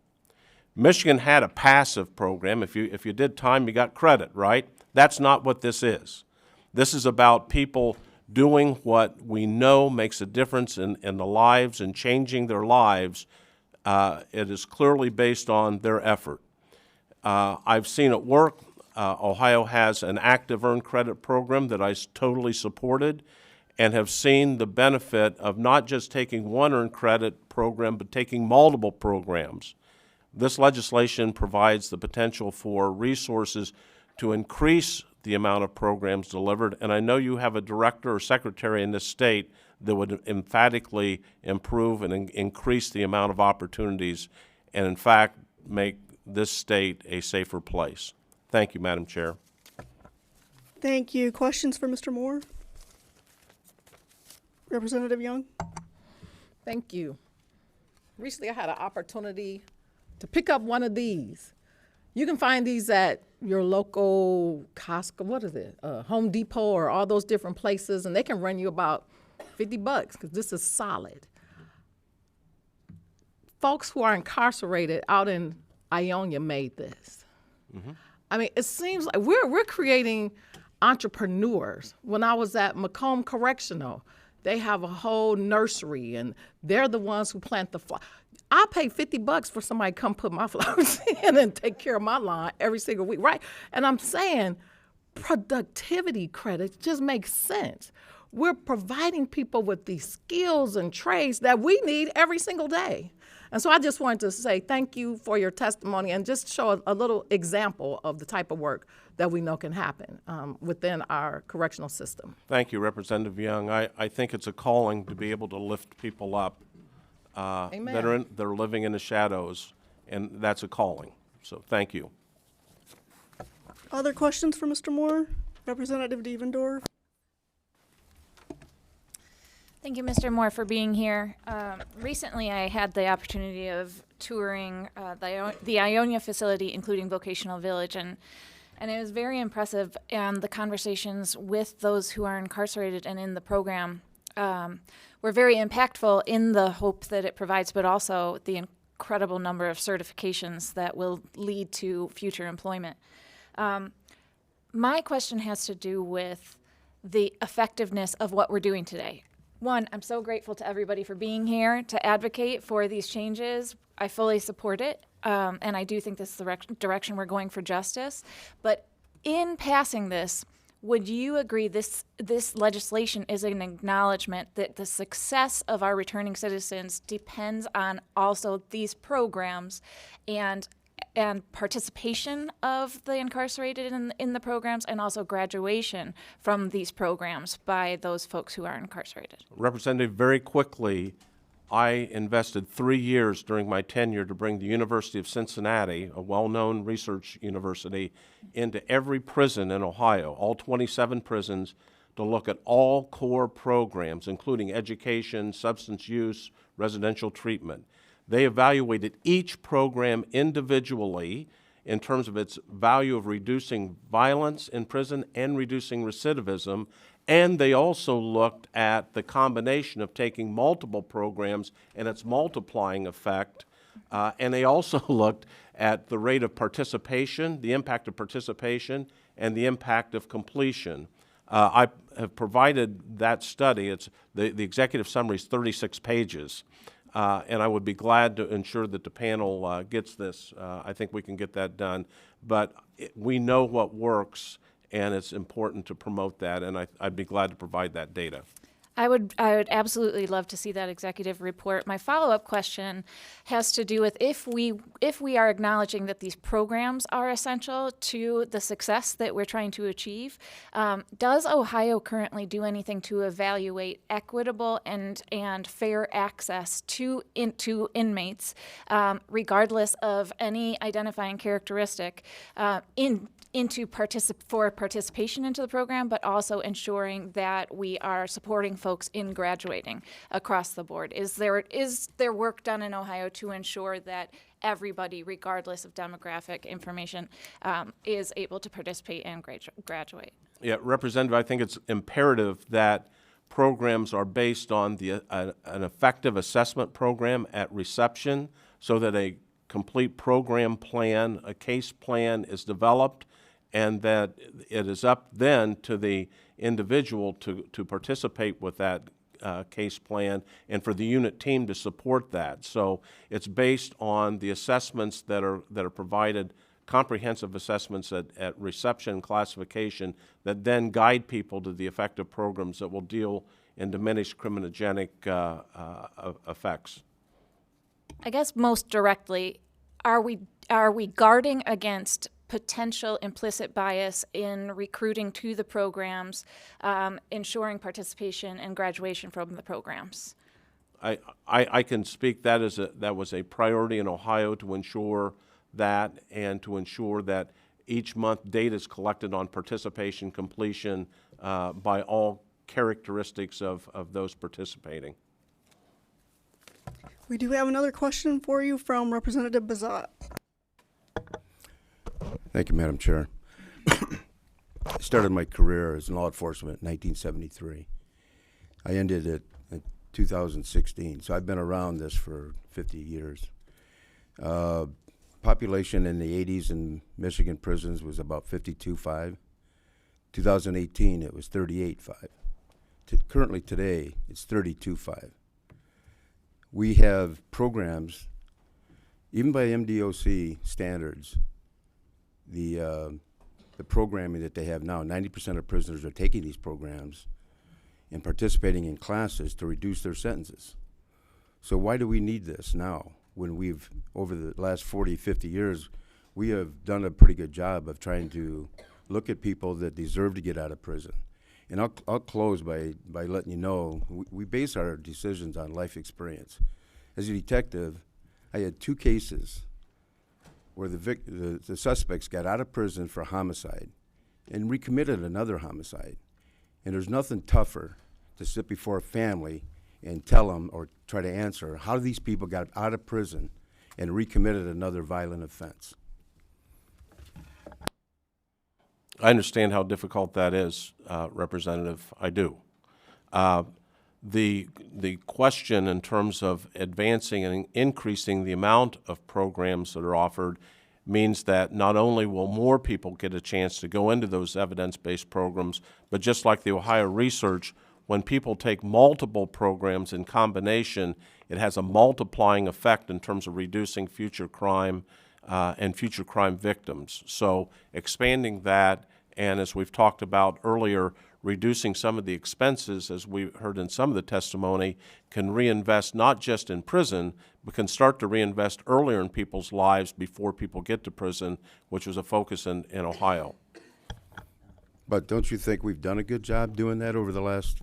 Michigan had a passive program. If you did time, you got credit, right? That's not what this is. This is about people doing what we know makes a difference in the lives and changing their lives. It is clearly based on their effort. I've seen it work. Ohio has an active earned credit program that I totally supported and have seen the benefit of not just taking one earned credit program, but taking multiple programs. This legislation provides the potential for resources to increase the amount of programs delivered, and I know you have a director or secretary in this state that would emphatically improve and increase the amount of opportunities and, in fact, make this state a safer place. Thank you, Madam Chair. Thank you. Questions for Mr. Moore? Representative Young? Thank you. Recently, I had an opportunity to pick up one of these. You can find these at your local Costco, what is it, Home Depot, or all those different places, and they can run you about $50 because this is solid. Folks who are incarcerated out in Ionia made this. Mm-hmm. I mean, it seems like we're creating entrepreneurs. When I was at Macomb Correctional, they have a whole nursery, and they're the ones who plant the flowers. I pay $50 for somebody to come put my flowers in and take care of my lawn every single week, right? And I'm saying productivity credits just makes sense. We're providing people with these skills and trades that we need every single day. And so I just wanted to say thank you for your testimony and just show a little example of the type of work that we know can happen within our correctional system. Thank you, Representative Young. I think it's a calling to be able to lift people up that are living in the shadows, and that's a calling. So thank you. Other questions for Mr. Moore? Representative Devendorf? Thank you, Mr. Moore, for being here. Recently, I had the opportunity of touring the Ionia facility, including Vocational Village, and it was very impressive. And the conversations with those who are incarcerated and in the program were very impactful in the hope that it provides, but also the incredible number of certifications that will lead to future employment. My question has to do with the effectiveness of what we're doing today. One, I'm so grateful to everybody for being here to advocate for these changes. I fully support it, and I do think this is the direction we're going for justice. But in passing this, would you agree this legislation is an acknowledgement that the success of our returning citizens depends on also these programs and participation of the incarcerated in the programs, and also graduation from these programs by those folks who are incarcerated? Representative, very quickly, I invested 3 years during my tenure to bring the University of Cincinnati, a well-known research university, into every prison in Ohio, all 27 prisons, to look at all core programs, including education, substance use, residential treatment. They evaluated each program individually in terms of its value of reducing violence in prison and reducing recidivism, and they also looked at the combination of taking multiple programs and its multiplying effect, and they also looked at the rate of participation, the impact of participation, and the impact of completion. I have provided that study. It's the executive summary is 36 pages. And I would be glad to ensure that the panel gets this. I think we can get that done. But we know what works, and it's important to promote that, and I'd be glad to provide that data. I would absolutely love to see that executive report. My follow-up question has to do with if we are acknowledging that these programs are essential to the success that we're trying to achieve, does Ohio currently do anything to evaluate equitable and fair access to inmates, regardless of any identifying characteristic, for participation into the program, but also ensuring that we are supporting folks in graduating across the board? Is there work done in Ohio to ensure that everybody, regardless of demographic information, is able to participate and graduate? Yeah, Representative, I think it's imperative that programs are based on an effective assessment program at reception, so that a complete program plan, a case plan is developed, and that it is up then to the individual to participate with that case plan, and for the unit team to support that. So it's based on the assessments that are provided, comprehensive assessments at reception and classification, that then guide people to the effective programs that will deal in diminished criminogenic effects. I guess most directly, are we guarding against potential implicit bias in recruiting to the programs, ensuring participation and graduation from the programs? I can speak that was a priority in Ohio to ensure that, and to ensure that each month data is collected on participation completion by all characteristics of those participating. We do have another question for you from Representative Bazat. Thank you, Madam Chair. I started my career as law enforcement in 1973. I ended it in 2016, so I've been around this for 50 years. Population in the 80s in Michigan prisons was about 52.5. 2018, it was 38.5. Currently today, it's 32.5. We have programs, even by MDOC standards, the programming that they have now, 90% of prisoners are taking these programs and participating in classes to reduce their sentences. So why do we need this now, when we've, over the last 40, 50 years, we have done a pretty good job of trying to look at people that deserve to get out of prison? And I'll close by letting you know, we base our decisions on life experience. As a detective, I had 2 cases where the suspects got out of prison for homicide and recommitted another homicide. And there's nothing tougher to sit before a family and tell them, or try to answer, how these people got out of prison and recommitted another violent offense. I understand how difficult that is, Representative. I do. The question in terms of advancing and increasing the amount of programs that are offered means that not only will more people get a chance to go into those evidence-based programs, but just like the Ohio research, when people take multiple programs in combination, it has a multiplying effect in terms of reducing future crime and future crime victims. So expanding that, and as we've talked about earlier, reducing some of the expenses, as we heard in some of the testimony, can reinvest not just in prison, but can start to reinvest earlier in people's lives before people get to prison, which was a focus in Ohio. But don't you think we've done a good job doing that over the last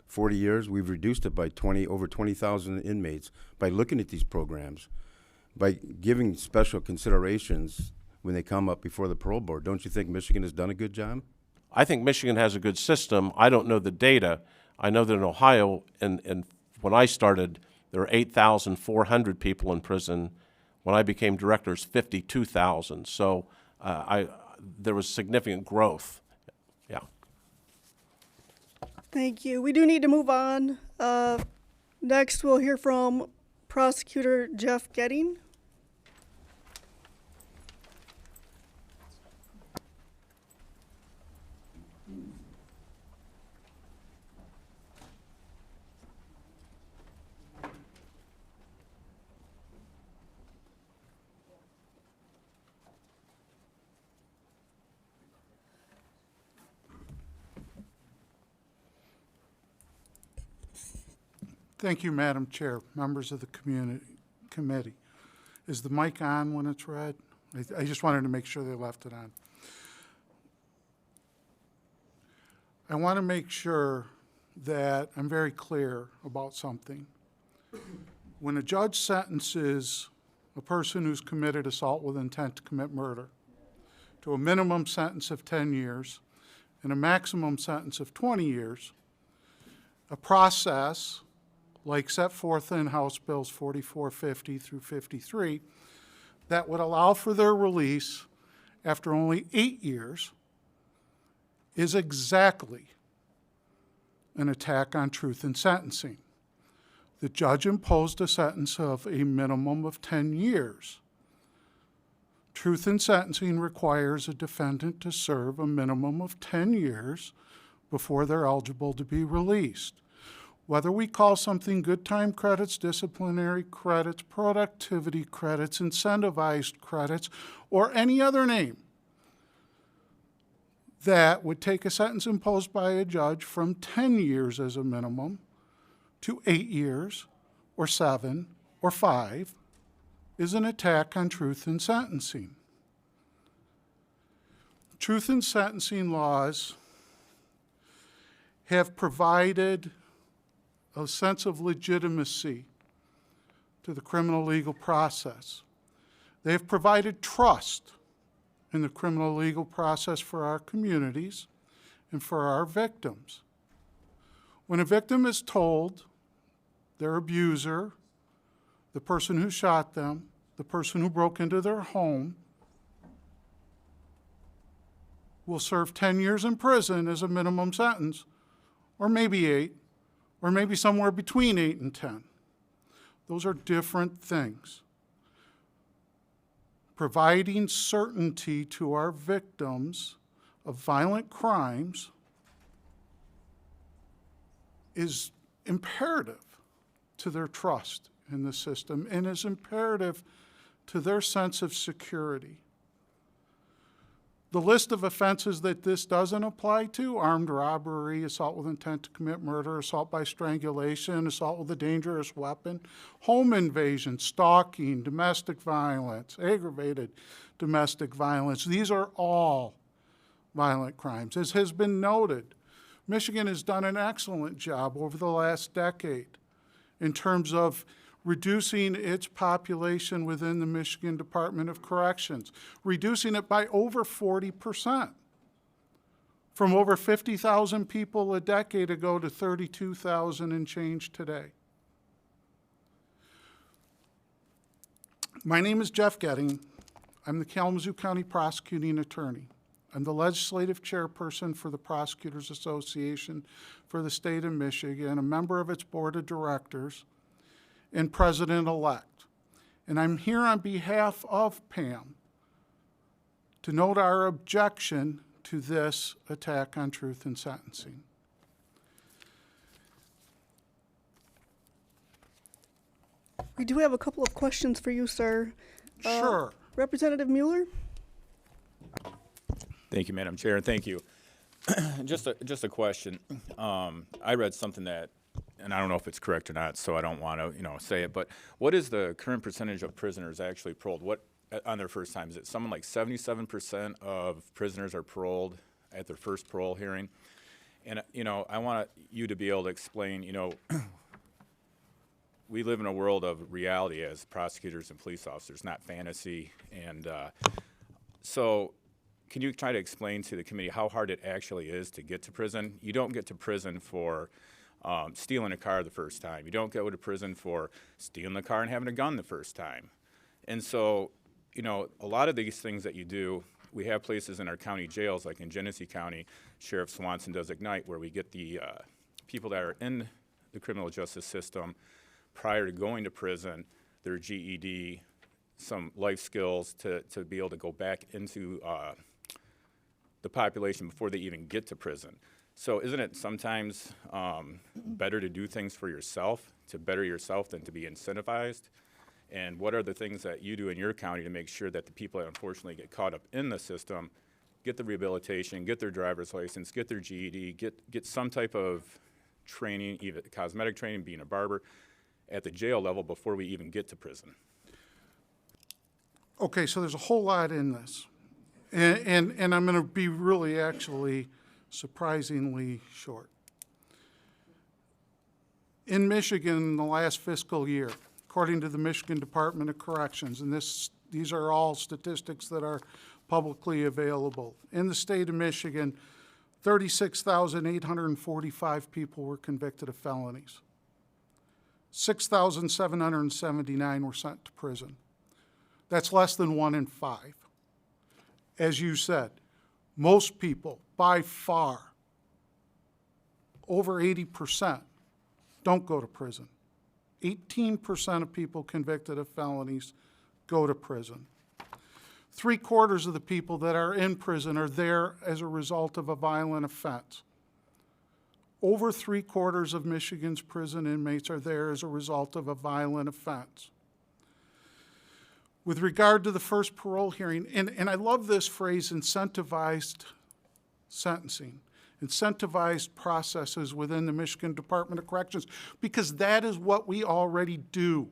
40 years? We've reduced it by over 20,000 inmates by looking at these programs, by giving special considerations when they come up before the parole board. Don't you think Michigan has done a good job? I think Michigan has a good system. I don't know the data. I know that in Ohio, and when I started, there were 8,400 people in prison. When I became director, it's 52,000. So there was significant growth. Yeah. Thank you. We do need to move on. Next, we'll hear from Prosecutor Jeff Getting. Thank you, Madam Chair, members of the committee. Is the mic on when it's red? I just wanted to make sure they left it on. I want to make sure that I'm very clear about something. When a judge sentences a person who's committed assault with intent to commit murder to a minimum sentence of 10 years and a maximum sentence of 20 years, a process like set forth in House Bills 4450 through 53 that would allow for their release after only 8 years is exactly an attack on truth in sentencing. The judge imposed a sentence of a minimum of 10 years. Truth in sentencing requires a defendant to serve a minimum of 10 years before they're eligible to be released. Whether we call something good time credits, disciplinary credits, productivity credits, incentivized credits, or any other name, that would take a sentence imposed by a judge from 10 years as a minimum to 8 years, or 7, or 5, is an attack on truth in sentencing. Truth in sentencing laws have provided a sense of legitimacy to the criminal legal process. They have provided trust in the criminal legal process for our communities and for our victims. When a victim is told their abuser, the person who shot them, the person who broke into their home, will serve 10 years in prison as a minimum sentence, or maybe 8, or maybe somewhere between 8 and 10. Those are different things. Providing certainty to our victims of violent crimes is imperative to their trust in the system and is imperative to their sense of security. The list of offenses that this doesn't apply to: armed robbery, assault with intent to commit murder, assault by strangulation, assault with a dangerous weapon, home invasion, stalking, domestic violence, aggravated domestic violence. These are all violent crimes. As has been noted, Michigan has done an excellent job over the last decade in terms of reducing its population within the Michigan Department of Corrections, reducing it by over 40%, from over 50,000 people a decade ago to 32,000 and change today. My name is Jeff Getting. I'm the Kalamazoo County Prosecuting Attorney. I'm the legislative chairperson for the Prosecutors Association for the state of Michigan, a member of its board of directors, and president-elect. And I'm here on behalf of Pam to note our objection to this attack on truth in sentencing. We do have a couple of questions for you, sir. Sure. Representative Mueller? Thank you, Madam Chair, and thank you. Just a question. I read something that, and I don't know if it's correct or not, so I don't want to, say it, but what is the current percentage of prisoners actually paroled? What on their first time? Is it something like 77% of prisoners are paroled at their first parole hearing? And, I want you to be able to explain, we live in a world of reality as prosecutors and police officers, not fantasy. And so can you try to explain to the committee how hard it actually is to get to prison? You don't get to prison for stealing a car the first time. You don't go to prison for stealing the car and having a gun the first time. And so, a lot of these things that you do, we have places in our county jails, like in Genesee County, Sheriff Swanson does Ignite, where we get the people that are in the criminal justice system prior to going to prison, their GED, some life skills to be able to go back into the population before they even get to prison. So isn't it sometimes better to do things for yourself, to better yourself, than to be incentivized? And what are the things that you do in your county to make sure that the people that unfortunately get caught up in the system get the rehabilitation, get their driver's license, get their GED, get some type of training, even cosmetic training, being a barber, at the jail level before we even get to prison. Okay, so there's a whole lot in this. And I'm going to be really actually surprisingly short. In Michigan, in the last fiscal year, according to the Michigan Department of Corrections, and these are all statistics that are publicly available. In the state of Michigan, 36,845 people were convicted of felonies. 6,779 were sent to prison. That's less than 1 in 5. As you said, most people, by far, over 80%, don't go to prison. 18% of people convicted of felonies go to prison. 3/4 of the people that are in prison are there as a result of a violent offense. Over 3/4 of Michigan's prison inmates are there as a result of a violent offense. With regard to the first parole hearing, and I love this phrase, incentivized sentencing, incentivized processes within the Michigan Department of Corrections, because that is what we already do.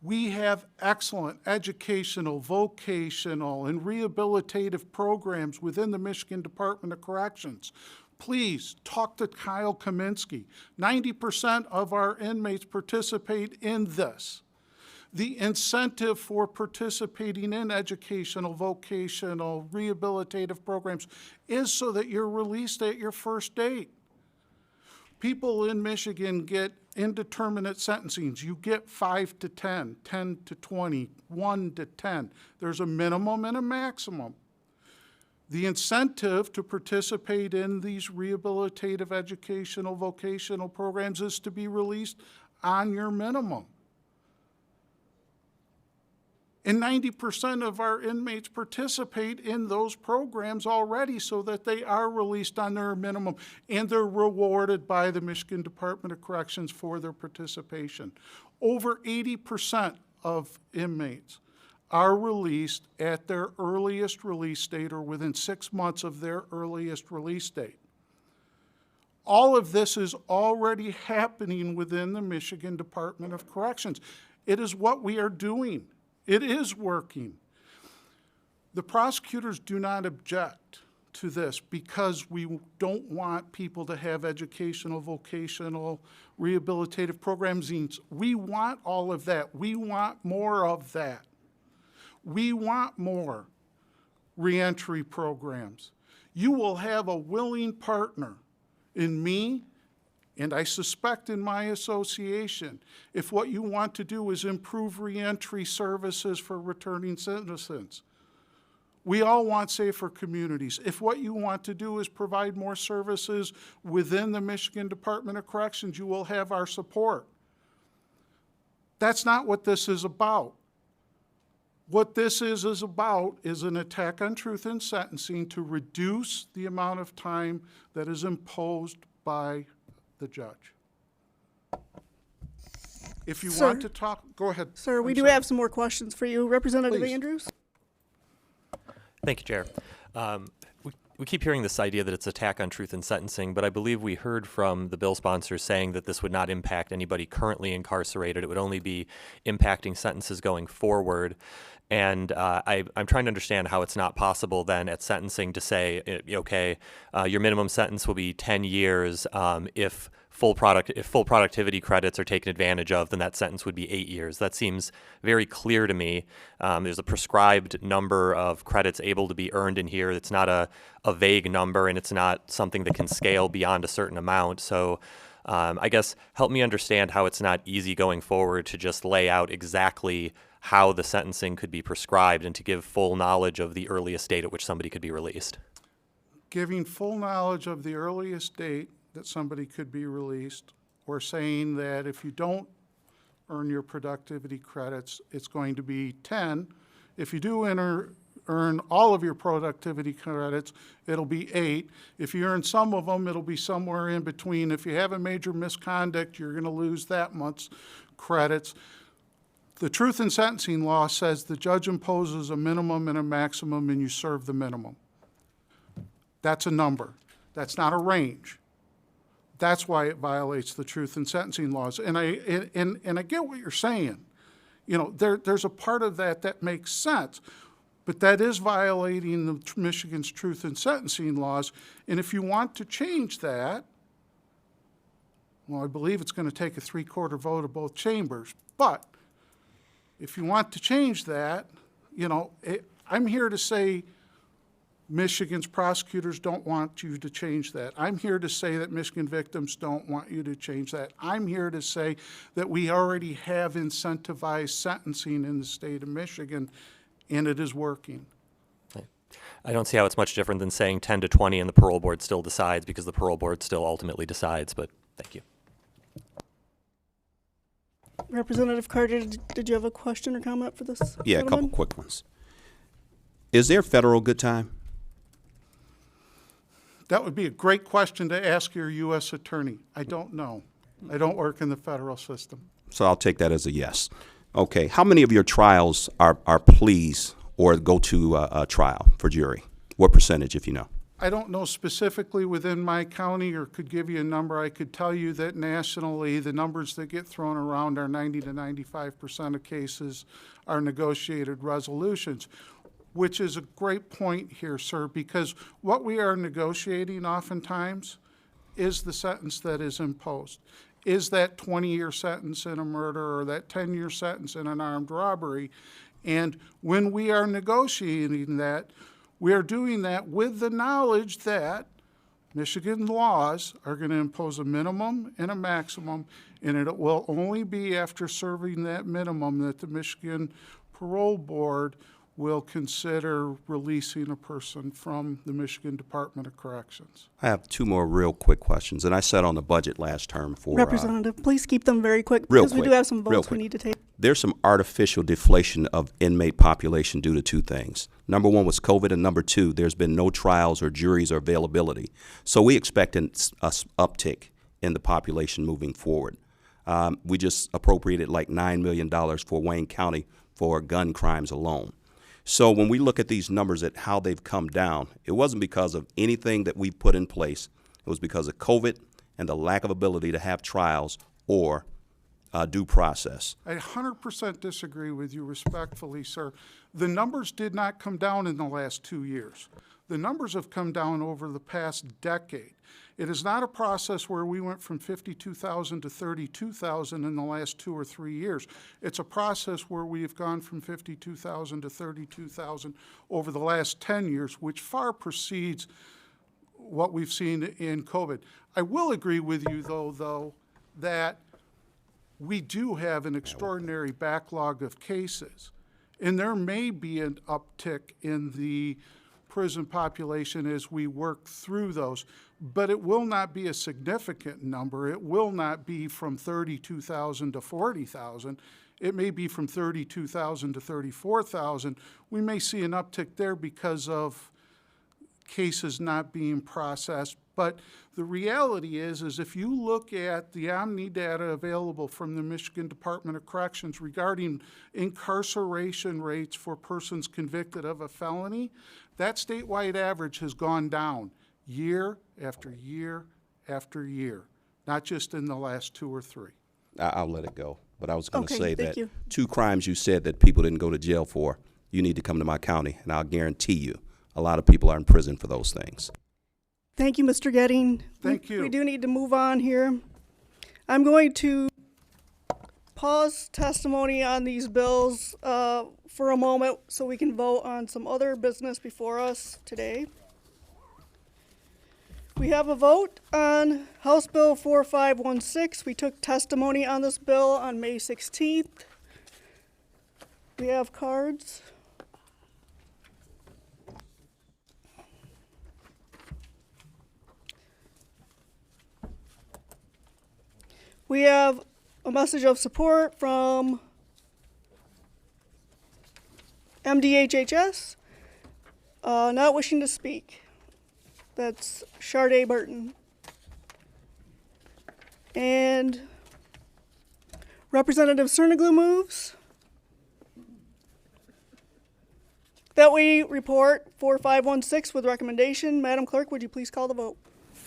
We have excellent educational, vocational, and rehabilitative programs within the Michigan Department of Corrections. Please talk to Kyle Kaminsky. 90% of our inmates participate in this. The incentive for participating in educational, vocational, rehabilitative programs is so that you're released at your first date. People in Michigan get indeterminate sentencings. You get 5 to 10, 10 to 20, 1 to 10. There's a minimum and a maximum. The incentive to participate in these rehabilitative, educational, vocational programs is to be released on your minimum. And 90% of our inmates participate in those programs already so that they are released on their minimum, and they're rewarded by the Michigan Department of Corrections for their participation. Over 80% of inmates are released at their earliest release date or within 6 months of their earliest release date. All of this is already happening within the Michigan Department of Corrections. It is what we are doing. It is working. The prosecutors do not object to this because we don't want people to have educational, vocational, rehabilitative programs. We want all of that. We want more of that. We want more reentry programs. You will have a willing partner in me, and I suspect in my association, if what you want to do is improve reentry services for returning citizens. We all want safer communities. If what you want to do is provide more services within the Michigan Department of Corrections, you will have our support. That's not what this is about. What this is about is an attack on truth in sentencing to reduce the amount of time that is imposed by the judge. If you want to talk, go ahead. Sir, we do have some more questions for you. Representative Andrews? Thank you, Chair. We keep hearing this idea that it's attack on truth in sentencing, but I believe we heard from the bill sponsors saying that this would not impact anybody currently incarcerated. It would only be impacting sentences going forward. And I'm trying to understand how it's not possible then at sentencing to say, okay, your minimum sentence will be 10 years. If full productivity credits are taken advantage of, then that sentence would be 8 years. That seems very clear to me. There's a prescribed number of credits able to be earned in here. It's not a vague number, and it's not something that can scale beyond a certain amount. So I guess help me understand how it's not easy going forward to just lay out exactly how the sentencing could be prescribed and to give full knowledge of the earliest date at which somebody could be released. Giving full knowledge of the earliest date that somebody could be released, or saying that if you don't earn your productivity credits, it's going to be 10. If you do earn all of your productivity credits, it'll be 8. If you earn some of them, it'll be somewhere in between. If you have a major misconduct, you're going to lose that month's credits. The truth in sentencing law says the judge imposes a minimum and a maximum, and you serve the minimum. That's a number. That's not a range. That's why it violates the truth in sentencing laws. And I get what you're saying. You know, there's a part of that that makes sense, but that is violating the Michigan's truth in sentencing laws. And if you want to change that, well, I believe it's going to take a 3/4 vote of both chambers. But if you want to change that, you know, I'm here to say Michigan's prosecutors don't want you to change that. I'm here to say that Michigan victims don't want you to change that. I'm here to say that we already have incentivized sentencing in the state of Michigan, and it is working. I don't see how it's much different than saying 10 to 20 and the parole board still decides, because the parole board still ultimately decides, but thank you. Representative Carter, did you have a question or comment for this? Yeah, a couple gentleman? quick ones. Is there federal good time? That would be a great question to ask your U.S. attorney. I don't know. I don't work in the federal system. So I'll take that as a yes. Okay, how many of your trials are pleas or go to a trial for jury? What percentage, if you know? I don't know specifically within my county or could give you a number. I could tell you that nationally, the numbers that get thrown around are 90 to 95% of cases are negotiated resolutions, which is a great point here, sir, because what we are negotiating oftentimes is the sentence that is imposed. Is that 20-year sentence in a murder or that 10-year sentence in an armed robbery? And when we are negotiating that, we are doing that with the knowledge that Michigan laws are going to impose a minimum and a maximum, and it will only be after serving that minimum that the Michigan Parole Board will consider releasing a person from the Michigan Department of Corrections. I have two more real quick questions, and I sat on the budget last term for Representative, please keep them very quick real because we do quick, have some real votes we quick. need to take. There's some artificial deflation of inmate population due to two things. Number one was COVID, and number two, there's been no trials or juries or availability. So we expect an uptick in the population moving forward. We just appropriated like $9 million for Wayne County for gun crimes alone. So when we look at these numbers at how they've come down, it wasn't because of anything that we put in place. It was because of COVID and the lack of ability to have trials or due process. I 100% disagree with you respectfully, sir. The numbers did not come down in the last 2 years. The numbers have come down over the past decade. It is not a process where we went from 52,000 to 32,000 in the last 2 or 3 years. It's a process where we have gone from 52,000 to 32,000 over the last 10 years, which far precedes what we've seen in COVID. I will agree with you, though, that we do have an extraordinary backlog of cases, and there may be an uptick in the prison population as we work through those, but it will not be a significant number. It will not be from 32,000 to 40,000. It may be from 32,000 to 34,000. We may see an uptick there because of cases not being processed. But the reality is if you look at the Omni data available from the Michigan Department of Corrections regarding incarceration rates for persons convicted of a felony, that statewide average has gone down year after year after year, not just in the last 2 or 3. I'll let it go. But I was going to Okay, say thank that you. 2 crimes you said that people didn't go to jail for, you need to come to my county, and I'll guarantee you a lot of people are in prison for those things. Thank you, Mr. Getting. Thank you. We do need to move on here. I'm going to pause testimony on these bills for a moment so we can vote on some other business before us today. We have a vote on House Bill 4516. We took testimony on this bill on May 16th. We have cards. We have a message of support from MDHHS, not wishing to speak. That's Sharday Burton. And Representative Cerniglu moves that we report 4516 with recommendation. Madam Clerk, would you please call the vote?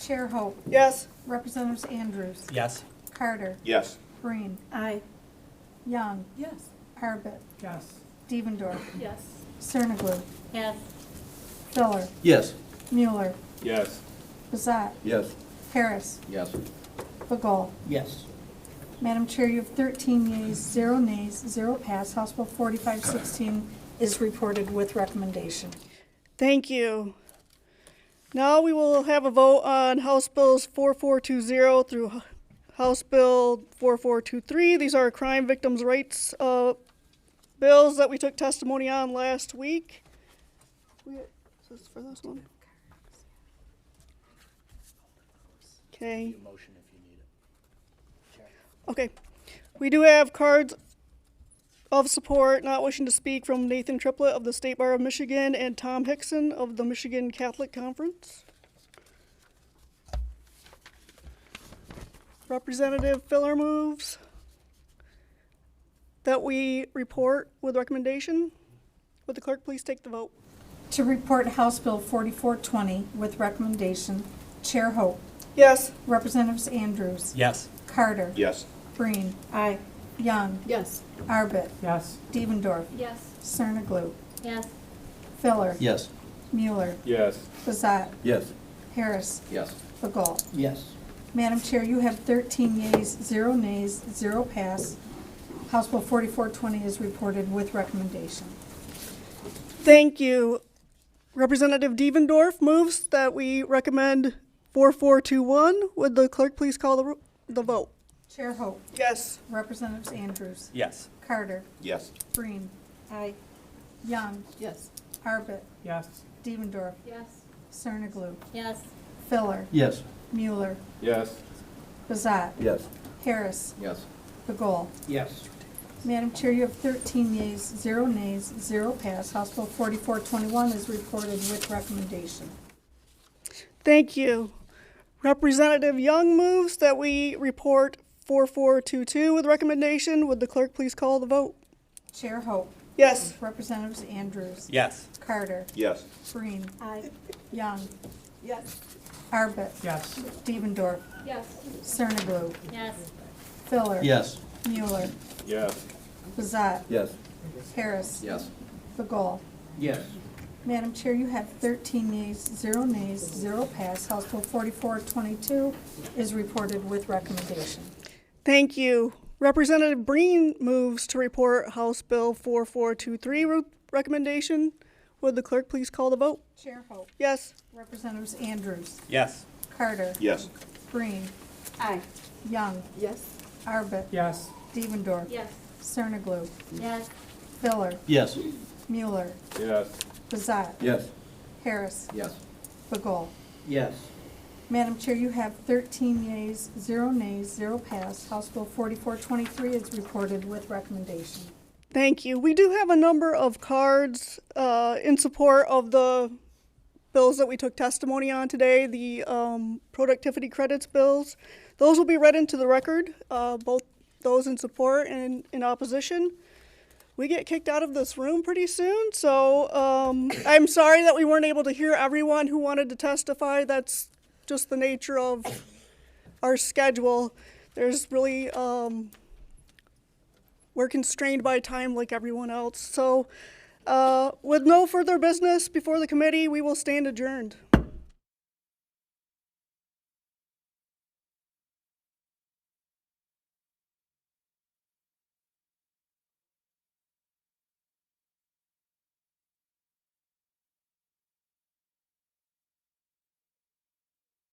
Chair Hope. Yes. Representatives Andrews. Yes. Carter. Yes. Breen. Aye. Young. Yes. Arbit. Yes. Devendorf. Yes. Cerniglu. Yes. Filler. Yes. Mueller. Yes. Bazat. Yes. Harris. Yes. Begol. Yes. Madam Chair, you have 13 yeas, 0 nays, 0 pass. House Bill 4516 is reported with recommendation. Thank you. Now we will have a vote on House Bills 4420 through House Bill 4423. These are crime victims' rights bills that we took testimony on last week. Is this for this one? Okay. Okay. We do have cards of support not wishing to speak from Nathan Triplett of the State Bar of Michigan and Tom Hickson of the Michigan Catholic Conference. Representative Filler moves that we report with recommendation. Would the clerk please take the vote? To report House Bill 4420 with recommendation, Chair Hope. Yes. Representatives Andrews. Yes. Carter. Yes. Breen. Aye. Young. Yes. Arbit. Yes. Devendorf. Yes. Cerniglu. Yes. Filler. Yes. Mueller. Yes. Bazat. Yes. Harris. Yes. Begol. Yes. Madam Chair, you have 13 yeas, 0 nays, 0 pass. House Bill 4420 is reported with recommendation. Thank you. Representative Devendorf moves that we recommend 4421. Would the clerk please call the vote? Chair Hope. Yes. Representatives Andrews. Yes. Carter. Yes. Breen. Aye. Young. Yes. Arbit. Yes. Devendorf. Yes. Cerniglu. Yes. Filler. Yes. Mueller. Yes. Bazat. Yes. Harris. Yes. Begol. Yes. Madam Chair, you have 13 yeas, 0 nays, 0 pass. House Bill 4421 is reported with recommendation. Thank you. Representative Young moves that we report 4422 with recommendation. Would the clerk please call the vote? Chair Hope. Yes. Representatives Andrews. Yes. Carter. Yes. Breen. Aye. Young. Yes. Arbit. Yes. Devendorf. Yes. Cerniglu. Yes. Filler. Yes. Mueller. Yes. Bazat. Yes. Harris. Yes. Begol. Yes. Madam Chair, you have 13 yeas, 0 nays, 0 pass. House Bill 4422 is reported with recommendation. Thank you. Representative Breen moves to report House Bill 4423 recommendation. Would the clerk please call the vote? Chair Hope. Yes. Representatives Andrews. Yes. Carter. Yes. Breen. Aye. Young. Yes. Arbit. Yes. Devendorf. Yes. Cerniglu. Yes. Filler. Yes. Mueller. Yes. Bazat. Yes. Harris. Yes. Begol. Yes. Madam Chair, you have 13 yeas, 0 nays, 0 pass. House Bill 4423 is reported with recommendation. Thank you. We do have a number of cards in support of the bills that we took testimony on today, the productivity credits bills. Those will be read into the record, both those in support and in opposition. We get kicked out of this room pretty soon, so I'm sorry that we weren't able to hear everyone who wanted to testify. That's just the nature of our schedule. There's really, we're constrained by time like everyone else. So with no further business before the committee, we will stand adjourned.